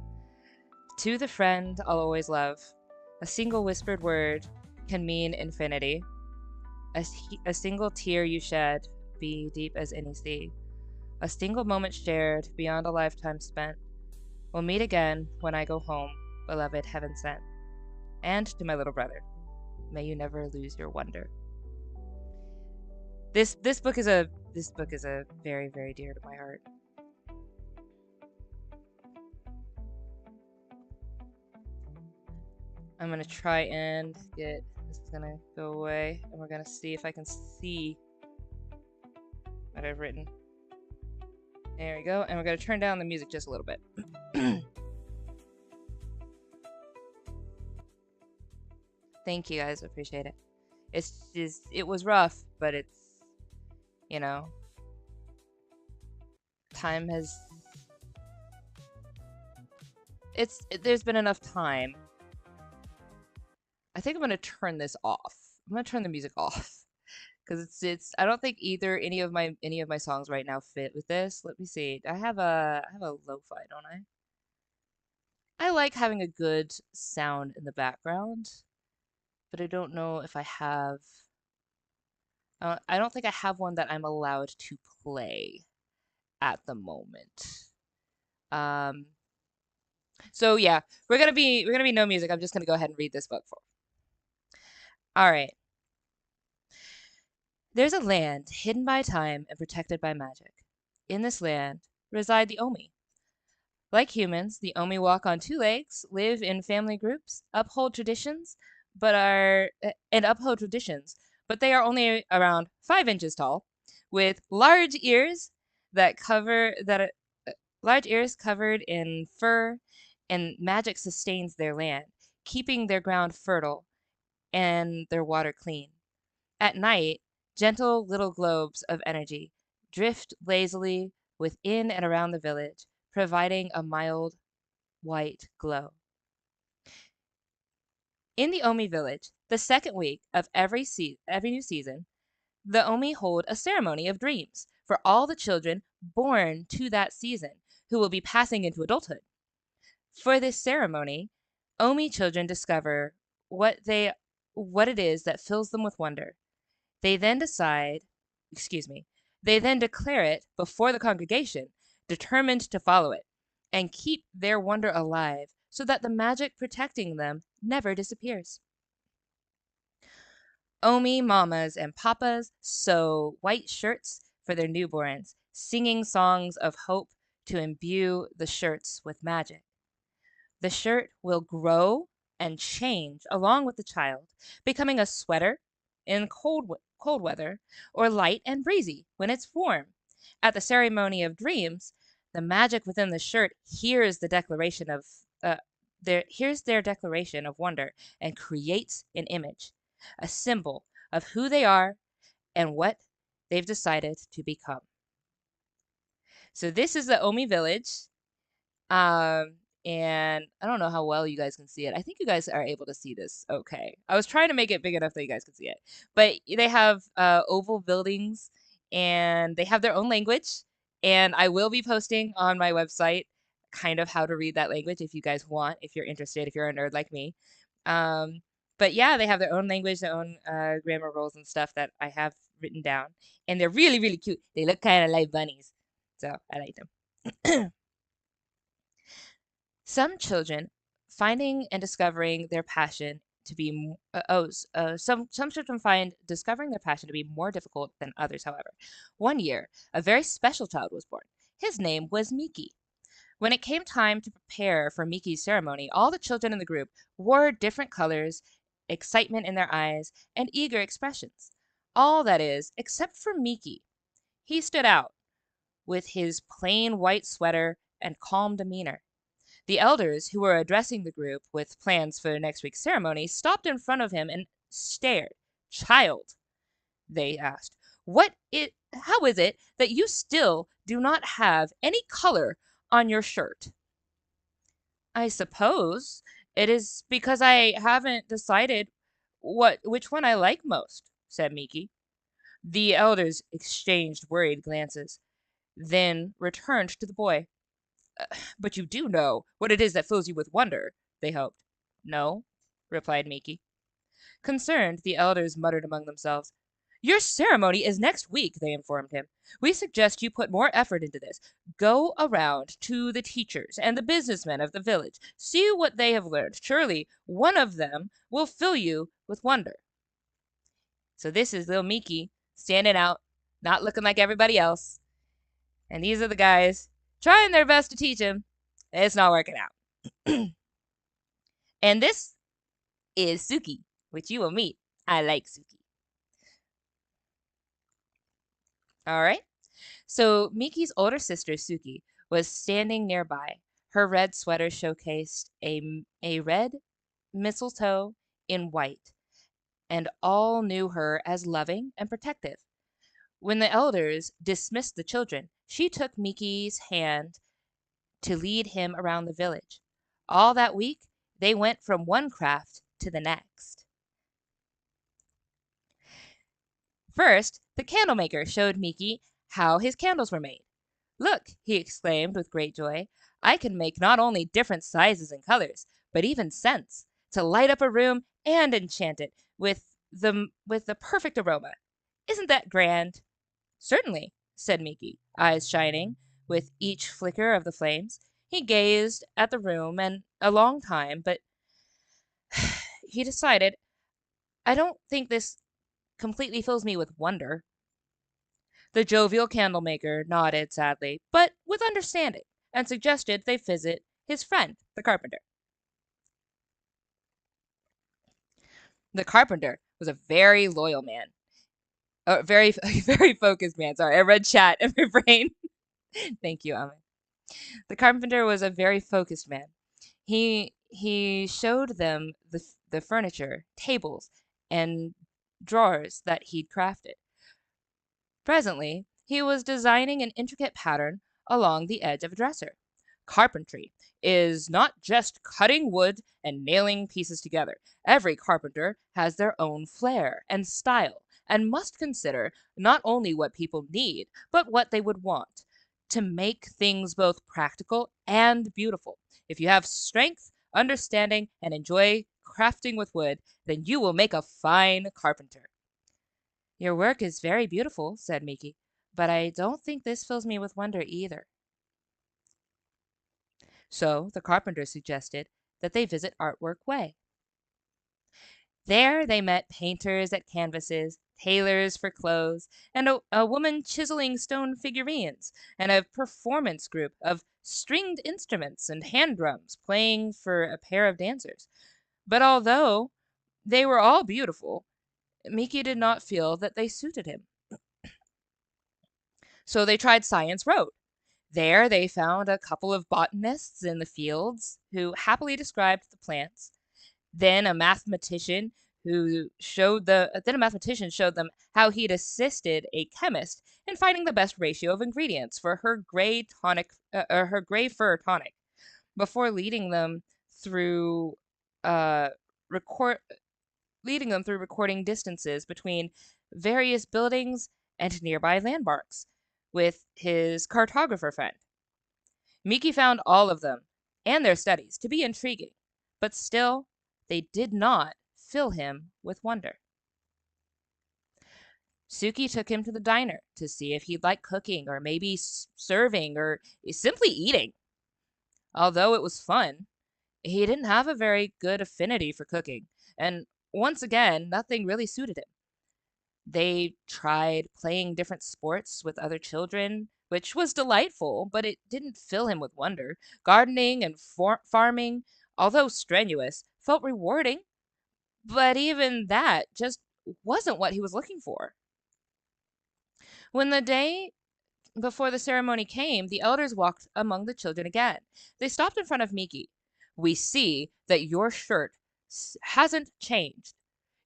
to the friend I'll always love, a single whispered word can mean infinity. A single tear you shed, be deep as any sea. A single moment shared, beyond a lifetime spent. We'll meet again when I go home, beloved heaven sent. And to my little brother, may you never lose your wonder. This book is a very, very dear to my heart. I'm gonna try and get this is gonna go away, and we're gonna see if I can see what I've written. There we go, and we're gonna turn down the music just a little bit. Thank you guys, I appreciate it. It was rough, but it's, you know, time has... there's been enough time. I think I'm gonna turn this off. I'm gonna turn the music off. Because I don't think any of my songs right now fit with this. Let me see. I have a lo-fi, don't I? I like having a good sound in the background, but I don't know if I have... I don't think I have one that I'm allowed to play at the moment. So yeah, we're gonna be no music. I'm just gonna go ahead and read this book for. All right. There's a land hidden by time and protected by magic. In this land reside the Omi. Like humans, the Omi walk on 2 legs, live in family groups, uphold traditions, but they are only around 5 inches tall, with large ears covered in fur, and magic sustains their land, keeping their ground fertile and their water clean. At night, gentle little globes of energy drift lazily within and around the village, providing a mild white glow. In the Omi village, the second week of every new season, the Omi hold a ceremony of dreams for all the children born to that season, who will be passing into adulthood. For this ceremony, Omi children discover what they what it is that fills them with wonder. They then decide, excuse me, they then declare it before the congregation, determined to follow it and keep their wonder alive so that the magic protecting them never disappears. Omi mamas and papas sew white shirts for their newborns, singing songs of hope to imbue the shirts with magic. The shirt will grow and change along with the child, becoming a sweater in cold weather or light and breezy when it's warm. At the ceremony of dreams, the magic within the shirt hears the declaration of hears their declaration of wonder and creates an image, a symbol of who they are and what they've decided to become. So this is the Omi village. Um, and I don't know how well you guys can see it. I think you guys are able to see this okay. I was trying to make it big enough that you guys could see it. But they have oval buildings and they have their own language. And I will be posting on my website kind of how to read that language if you guys want, if you're interested, if you're a nerd like me. Um, but yeah, they have their own language, their own grammar rules and stuff that I have written down. And they're really, really cute. They look kind of like bunnies. So I like them. Some children finding and discovering their passion to be some children find discovering their passion to be more difficult than others, however. One year, a very special child was born. His name was Miki. When it came time to prepare for Miki's ceremony, all the children in the group wore different colors, excitement in their eyes, and eager expressions. All that is, except for Miki. He stood out with his plain white sweater and calm demeanor. The elders, who were addressing the group with plans for next week's ceremony, stopped in front of him and stared. "Child," they asked, how is it that you still do not have any color on your shirt?" "I suppose it is because I haven't decided which one I like most," said Miki. The elders exchanged worried glances, then returned to the boy. "But you do know what it is that fills you with wonder," they hoped. "No," replied Miki. Concerned, the elders muttered among themselves. "Your ceremony is next week," they informed him. "We suggest you put more effort into this. Go around to the teachers and the businessmen of the village. See what they have learned. Surely one of them will fill you with wonder." So this is little Miki standing out, not looking like everybody else. And these are the guys trying their best to teach him. It's not working out. And this is Suki, which you will meet. I like Suki. All right. So Miki's older sister, Suki, was standing nearby. Her red sweater showcased a red mistletoe in white, and all knew her as loving and protective. When the elders dismissed the children, she took Miki's hand to lead him around the village. All that week, they went from one craft to the next. First, the candle maker showed Miki how his candles were made. "Look," he exclaimed with great joy, "I can make not only different sizes and colors, but even scents, to light up a room and enchant it with the perfect aroma. Isn't that grand?" "Certainly," said Miki, eyes shining with each flicker of the flames. He gazed at the room and a long time, but he decided, "I don't think this completely fills me with wonder." The jovial candle maker nodded sadly, but with understanding, and suggested they visit his friend, the carpenter. The carpenter was a very loyal man. A very, very focused man. Sorry, I read chat in my brain. Thank you, Amin. The carpenter was a very focused man. He showed them the furniture, tables, and drawers that he'd crafted. Presently, he was designing an intricate pattern along the edge of a dresser. Carpentry is not just cutting wood and nailing pieces together. Every carpenter has their own flair and style and must consider not only what people need, but what they would want. to make things both practical and beautiful. If you have strength, understanding, and enjoy crafting with wood, then you will make a fine carpenter. Your work is very beautiful, said Miki, but I don't think this fills me with wonder either. So the carpenter suggested that they visit Artwork Way. There they met painters at canvases, tailors for clothes, and a woman chiseling stone figurines, and a performance group of stringed instruments and hand drums playing for a pair of dancers. But although they were all beautiful, Miki did not feel that they suited him. So they tried Science Road. There they found a couple of botanists in the fields who happily described the plants. Then a mathematician showed them how he'd assisted a chemist in finding the best ratio of ingredients for her gray fur tonic, before uh, record leading them through recording distances between various buildings and nearby landmarks with his cartographer friend. Miki found all of them and their studies to be intriguing, but still they did not fill him with wonder. Suki took him to the diner to see if he'd like cooking or maybe serving or simply eating. Although it was fun, he didn't have a very good affinity for cooking, and once again, nothing really suited him. They tried playing different sports with other children, which was delightful, but it didn't fill him with wonder. Gardening and farming, although strenuous, felt rewarding, but even that just wasn't what he was looking for. When the day before the ceremony came, the elders walked among the children again. They stopped in front of Miki. We see that your shirt hasn't changed.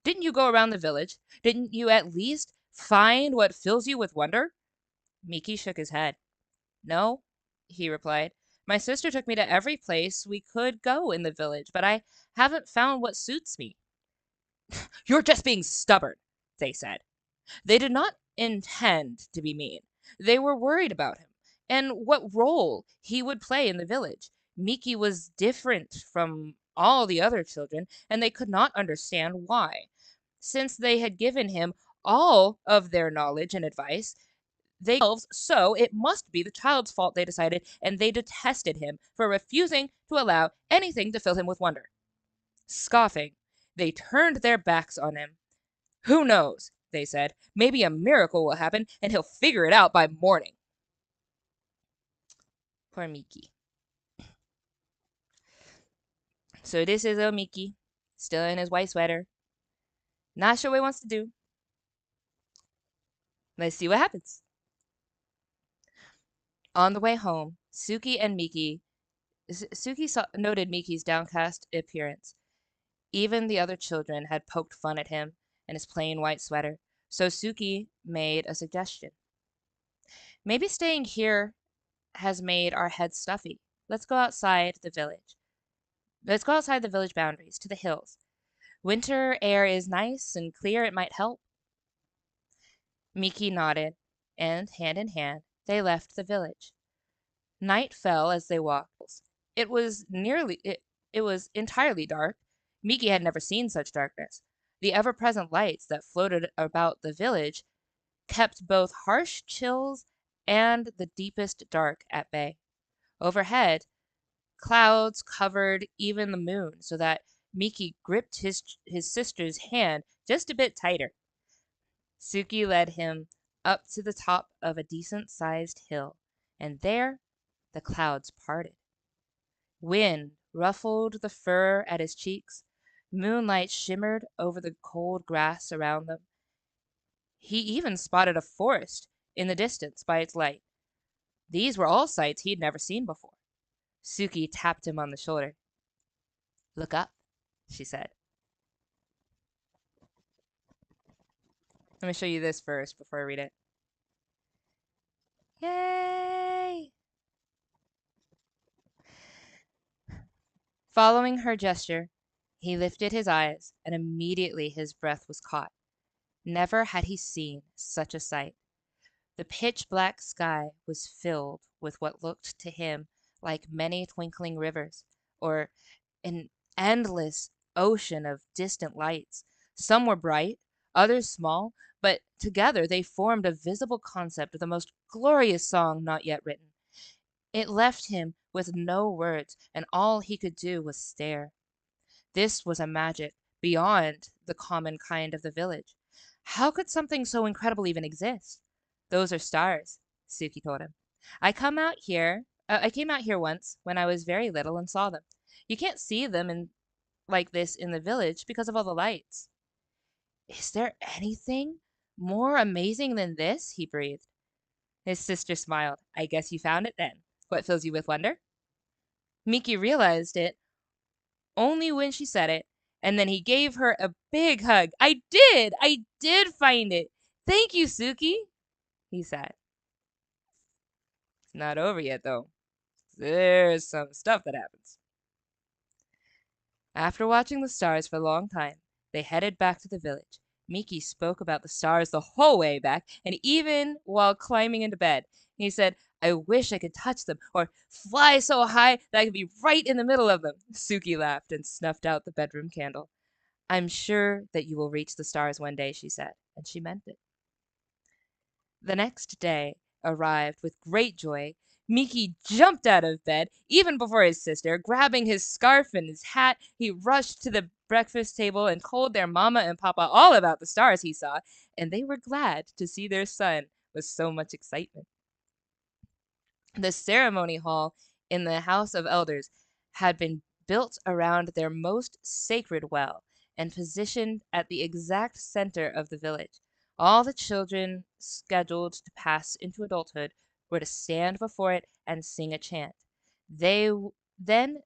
Didn't you go around the village? Didn't you at least find what fills you with wonder? Miki shook his head. No, he replied. My sister took me to every place we could go in the village, but I haven't found what suits me. You're just being stubborn, they said. They did not intend to be mean. They were worried about him and what role he would play in the village. Miki was different from all the other children, and they could not understand why. Since they had given him all of their knowledge and advice, so it must be the child's fault, they decided, and they detested him for refusing to allow anything to fill him with wonder. Scoffing, they turned their backs on him. Who knows, they said. Maybe a miracle will happen and he'll figure it out by morning. Poor Miki. So this is Miki, still in his white sweater. Not sure what he wants to do. Let's see what happens. On the way home, Suki noted Miki's downcast appearance. Even the other children had poked fun at him and his plain white sweater, so Suki made a suggestion. Maybe staying here has made our heads stuffy. Let's go outside the village. Let's go outside the village boundaries, to the hills. Winter air is nice and clear, it might help. Miki nodded, and hand in hand, they left the village. Night fell as they walked. It was entirely dark. Miki had never seen such darkness. The ever-present lights that floated about the village kept both harsh chills and the deepest dark at bay. Overhead, clouds covered even the moon, so that Miki gripped his sister's hand just a bit tighter. Suki led him up to the top of a decent-sized hill, and there the clouds parted. Wind ruffled the fur at his cheeks. Moonlight shimmered over the cold grass around them. He even spotted a forest in the distance by its light. These were all sights he had never seen before. Suki tapped him on the shoulder. Look up, she said. Let me show you this first before I read it. Yay! Following her gesture, he lifted his eyes, and immediately his breath was caught. Never had he seen such a sight. The pitch black sky was filled with what looked to him like many twinkling rivers, or an endless ocean of distant lights. Some were bright, others small, but together they formed a visible concept of the most glorious song not yet written. It left him with no words, and all he could do was stare. This was a magic beyond the common kind of the village. How could something so incredible even exist? Those are stars, Suki told him. I came out here once when I was very little and saw them. You can't see them like this in the village because of all the lights. Is there anything more amazing than this? He breathed. His sister smiled. I guess you found it then. What fills you with wonder? Miki realized it only when she said it, and then he gave her a big hug. I did find it. Thank you, Suki, he said. It's not over yet, though. There's some stuff that happens. After watching the stars for a long time, they headed back to the village. Miki spoke about the stars the whole way back, and even while climbing into bed. He said, I wish I could touch them, or fly so high that I could be right in the middle of them. Suki laughed and snuffed out the bedroom candle. I'm sure that you will reach the stars one day, she said, and she meant it. The next day arrived with great joy. Miki jumped out of bed even before his sister. Grabbing his scarf and his hat, he rushed to the breakfast table and told their mama and papa all about the stars he saw, and they were glad to see their son with so much excitement. The ceremony hall in the House of Elders had been built around their most sacred well and positioned at the exact center of the village. All the children scheduled to pass into adulthood were to stand before it and sing a chant. Then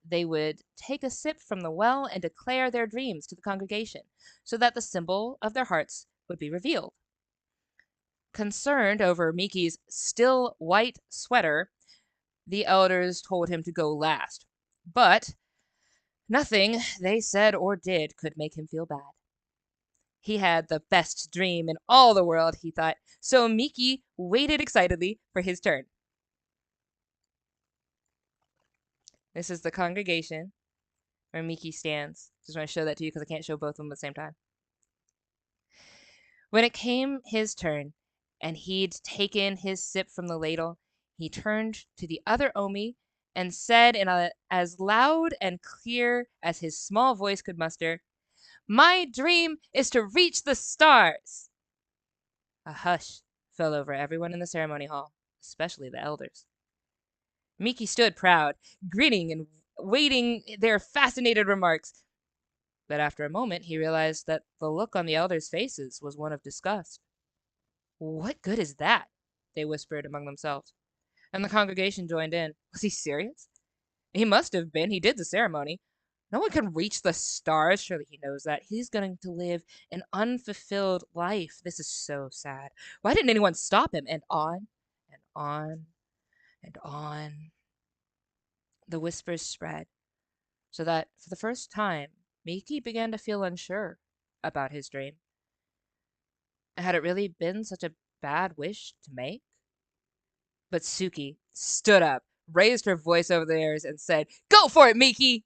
they would take a sip from the well and declare their dreams to the congregation, so that the symbol of their hearts would be revealed. Concerned over Miki's still white sweater, the elders told him to go last, but nothing they said or did could make him feel bad. He had the best dream in all the world, he thought, so Miki waited excitedly for his turn. This is the congregation where Miki stands. Just want to show that to you because I can't show both of them at the same time. When it came his turn, and he'd taken his sip from the ladle, he turned to the other Omi and said in as loud and clear as his small voice could muster, My dream is to reach the stars. A hush fell over everyone in the ceremony hall, especially the elders. Miki stood proud, grinning and waiting their fascinated remarks. But after a moment, he realized that the look on the elders' faces was one of disgust. What good is that? They whispered among themselves. And the congregation joined in. Was he serious? He must have been. He did the ceremony. No one can reach the stars. Surely he knows that. He's going to live an unfulfilled life. This is so sad. Why didn't anyone stop him? And on, and on, and on. The whispers spread, so that for the first time, Miki began to feel unsure about his dream. Had it really been such a bad wish to make? But Suki stood up, raised her voice over theirs, and said, Go for it, Miki!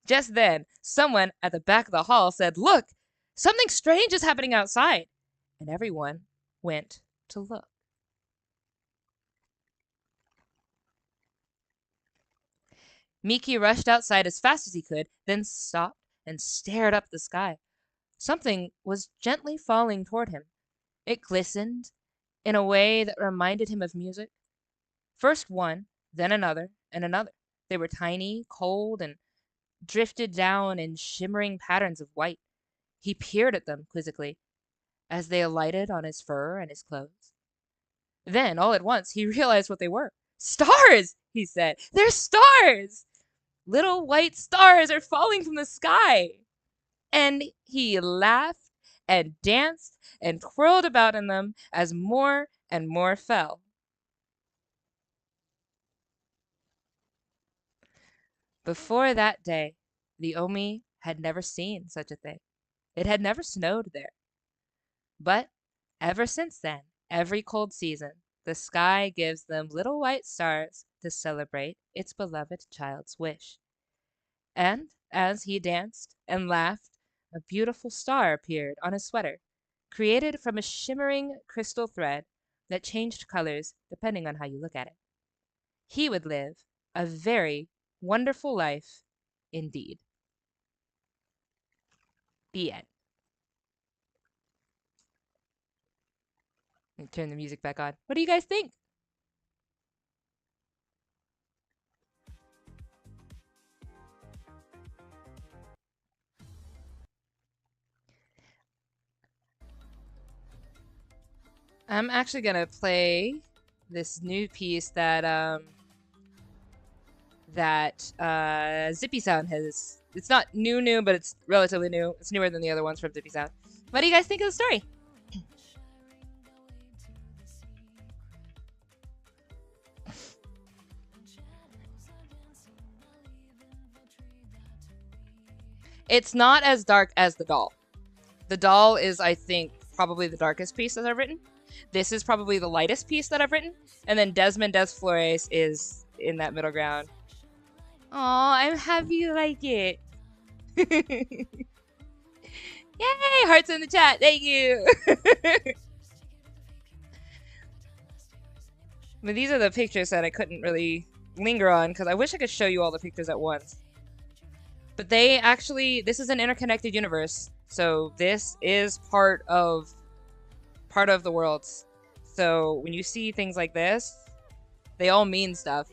Just then, someone at the back of the hall said, Look! Something strange is happening outside! And everyone went to look. Miki rushed outside as fast as he could, then stopped and stared up at the sky. Something was gently falling toward him. It glistened in a way that reminded him of music. First one, then another, and another. They were tiny, cold, and drifted down in shimmering patterns of white. He peered at them quizzically as they alighted on his fur and his clothes. Then, all at once, he realized what they were. Stars, he said. They're stars! Little white stars are falling from the sky. And he laughed and danced and twirled about in them as more and more fell. Before that day, the Omi had never seen such a thing. It had never snowed there. But Ever since then, every cold season, the sky gives them little white stars to celebrate its beloved child's wish. And as he danced and laughed, a beautiful star appeared on his sweater, created from a shimmering crystal thread that changed colors depending on how you look at it. He would live a very wonderful life indeed. The end. Let me turn the music back on. What do you guys think? I'm actually gonna play this new piece that Zippy Sound has. It's not new, but it's relatively new. It's newer than the other ones from Zippy Sound. What do you guys think of the story? It's not as dark as the doll. The doll is, I think, probably the darkest piece that I've written. This is probably the lightest piece that I've written. And then Desmond Des Flores is in that middle ground. Aw, I'm happy you like it. Yay! Hearts in the chat. Thank you. But these are the pictures that I couldn't really linger on because I wish I could show you all the pictures at once. But they actually, this is an interconnected universe. So this is part of the worlds. So when you see things like this, they all mean stuff.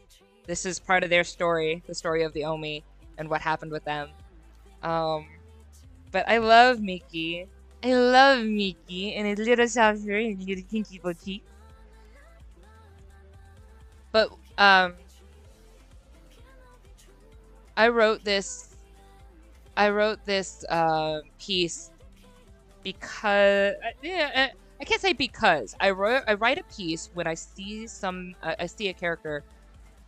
This is part of their story, the story of the Omi and what happened with them. But I love Miki. I love Miki and his little soft fur and his little kinky boutique. But I wrote this piece because I can't say because I write a piece when I see I see a character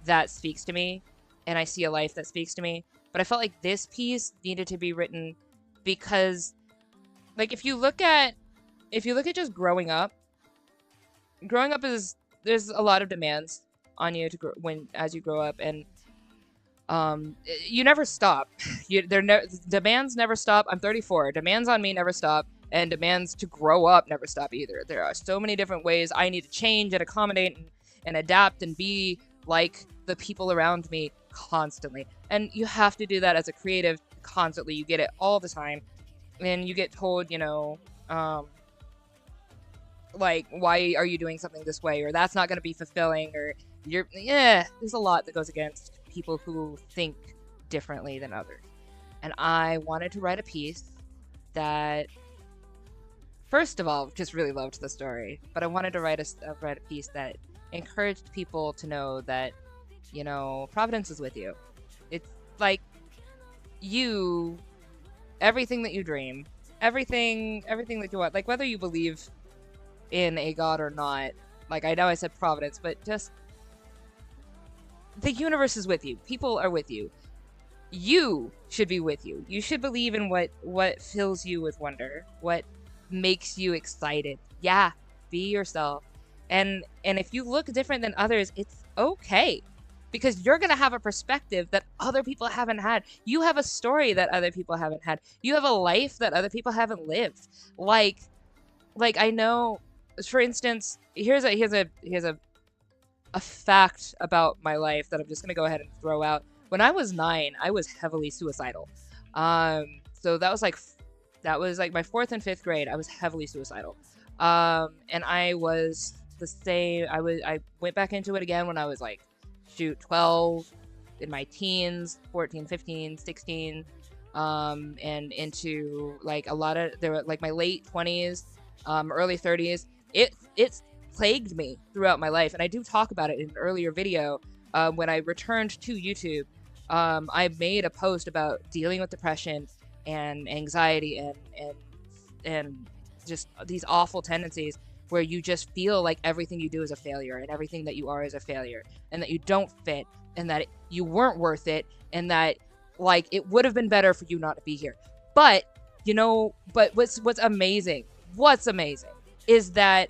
that speaks to me and I see a life that speaks to me. But I felt like this piece needed to be written because, like, if you look at just growing up is, there's a lot of demands on you to grow as you grow up, and you never stop. Demands never stop. I'm 34. Demands on me never stop, and demands to grow up never stop either. There are so many different ways I need to change and accommodate and adapt and be like the people around me constantly. And you have to do that as a creative constantly. You get it all the time, and you get told, you know, like, why are you doing something this way, or that's not going to be fulfilling, or there's a lot that goes against people who think differently than others. And I wanted to write a piece that, first of all, just really loved the story, but I wanted to write a piece that encouraged people to know that, you know, Providence is with you. It's like everything that you dream, everything that you want, like whether you believe in a god or not, like I know I said Providence, but just the universe is with you. People are with you. You should be with you. You should believe in what fills you with wonder, what makes you excited. Yeah, be yourself. And if you look different than others, it's okay. Because you're going to have a perspective that other people haven't had. You have a story that other people haven't had. You have a life that other people haven't lived. Like I know, for instance, here's a fact about my life that I'm just gonna go ahead and throw out. When I was 9, I was heavily suicidal. So that was like my 4th and 5th grade. I was heavily suicidal. And I was the same. I went back into it again when I was like, 12, in my teens, 14, 15, 16, and into like there were like my late 20s, early 30s. It's plagued me throughout my life, and I do talk about it in an earlier video. When I returned to YouTube, I made a post about dealing with depression and anxiety and just these awful tendencies where you just feel like everything you do is a failure and everything that you are is a failure, and that you don't fit, and that you weren't worth it, and that like it would have been better for you not to be here. But you know, what's amazing is that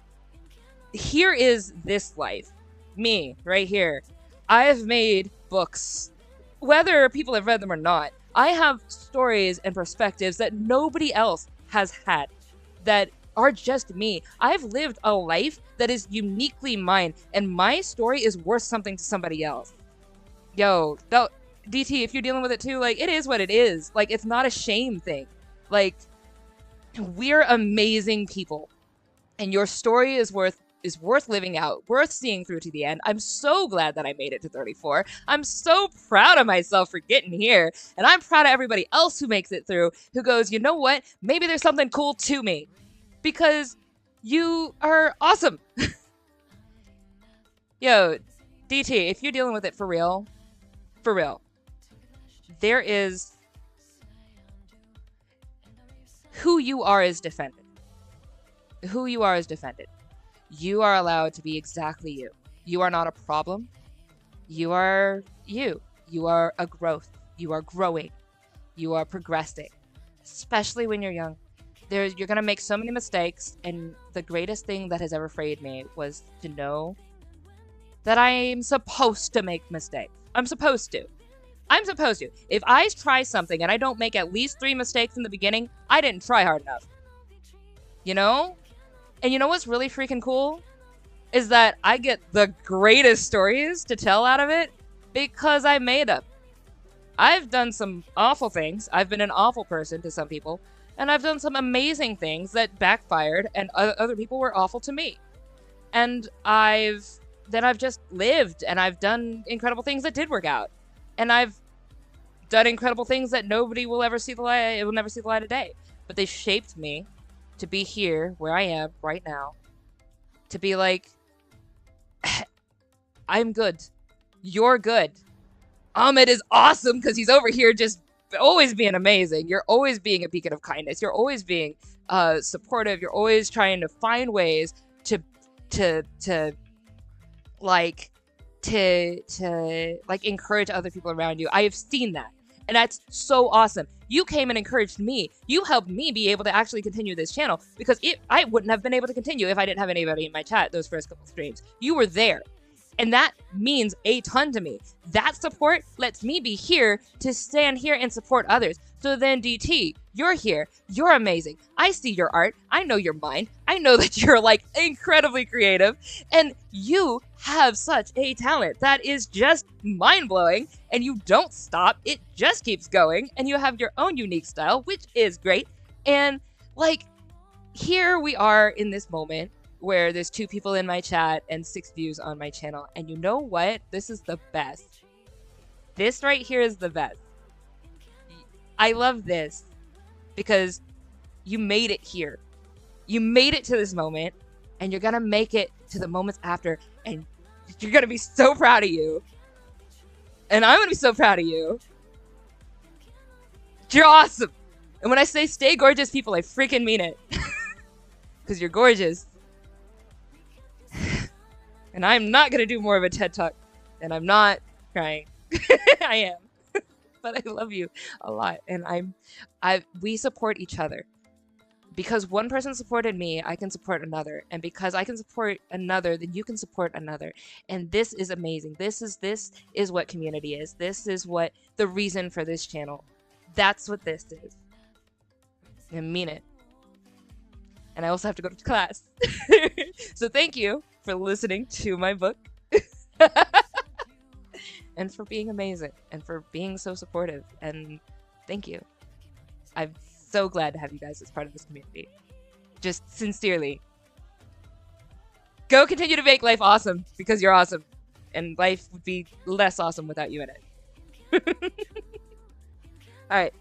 here is this life. Me, right here. I have made books, whether people have read them or not. I have stories and perspectives that nobody else has had, that are just me. I've lived a life that is uniquely mine, and my story is worth something to somebody else. Yo, DT, if you're dealing with it too, like, it is what it is. Like, it's not a shame thing. Like, we're amazing people, and your story is worth living out, worth seeing through to the end. I'm so glad that I made it to 34. I'm so proud of myself for getting here, and I'm proud of everybody else who makes it through, who goes, you know what? Maybe there's something cool to me, because you are awesome. Yo, DT, if you're dealing with it for real, there is who you are is defended. Who you are is defended. You are allowed to be exactly you. You are not a problem. You are you. You are a growth. You are growing. You are progressing, especially when you're young. You're going to make so many mistakes, and the greatest thing that has ever freed me was to know that I'm supposed to make mistakes. I'm supposed to. If I try something and I don't make at least 3 mistakes in the beginning, I didn't try hard enough. You know? And you know what's really freaking cool? Is that I get the greatest stories to tell out of it because I made them. I've done some awful things. I've been an awful person to some people. And I've done some amazing things that backfired, and other people were awful to me. And I've just lived, and I've done incredible things that did work out. And I've done incredible things that nobody will ever see the light. It will never see the light of day. But they shaped me to be here where I am right now. To be like, I'm good. You're good. Ahmed is awesome because he's over here just always being amazing. You're always being a beacon of kindness. You're always being supportive. You're always trying to find ways to encourage other people around you. I have seen that, and that's so awesome. You came and encouraged me. You helped me be able to actually continue this channel, because I wouldn't have been able to continue if I didn't have anybody in my chat those first couple streams. You were there. And that means a ton to me. That support lets me be here to stand here and support others. So then, DT, you're here. You're amazing. I see your art. I know your mind. I know that you're like incredibly creative. And you have such a talent that is just mind-blowing. And you don't stop. It just keeps going. And you have your own unique style, which is great. And like, here we are in this moment where there's 2 people in my chat and 6 views on my channel. And you know what? This is the best. This right here is the best. I love this because you made it here. You made it to this moment, and you're gonna make it to the moments after, and you're gonna be so proud of you. And I'm gonna be so proud of you. You're awesome. And when I say stay gorgeous, people, I freaking mean it. Because you're gorgeous. And I'm not going to do more of a TED Talk. And I'm not crying. I am. But I love you a lot. And we support each other. Because one person supported me, I can support another. And because I can support another, then you can support another. And this is amazing. This is what community is. This is what the reason for this channel. That's what this is. I mean it. And I also have to go to class. So thank you for listening to my book. And for being amazing. And for being so supportive. And thank you. I'm so glad to have you guys as part of this community. Just sincerely. Go continue to make life awesome, because you're awesome. And life would be less awesome without you in it. Alright,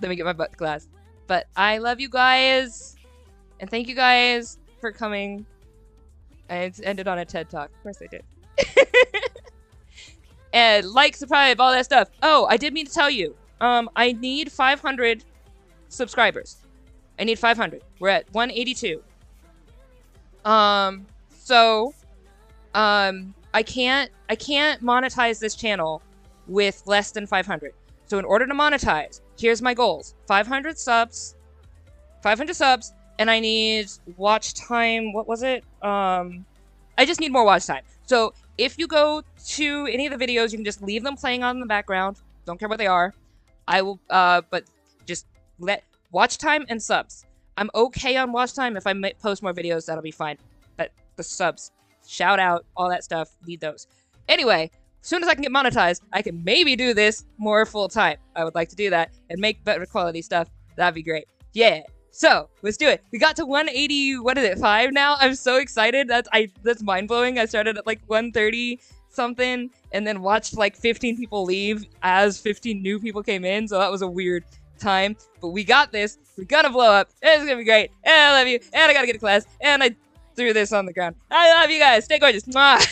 let me get my butt to class. But I love you guys. And thank you guys for coming. I ended on a TED Talk. Of course I did. And like, subscribe, all that stuff. Oh, I did mean to tell you. I need 500 subscribers. I need 500. We're at 182. I can't monetize this channel with less than 500. So in order to monetize, here's my goals. 500 subs, and I need watch time. What was it? I just need more watch time. So if you go to any of the videos, you can just leave them playing on in the background. Don't care what they are. I will, but just let watch time and subs. I'm okay on watch time. If I post more videos, that'll be fine. But the subs, shout out, all that stuff, need those. Anyway, as soon as I can get monetized, I can maybe do this more full time. I would like to do that and make better quality stuff. That'd be great. Yeah. So let's do it. We got to 180. What is it? 5 now. I'm so excited. That's mind blowing. I started at like 130 something, and then watched like 15 people leave as 15 new people came in. So that was a weird time. But we got this. We're gonna blow up. It's gonna be great. And I love you. And I gotta get to class. And I threw this on the ground. I love you guys. Stay gorgeous. Mwah.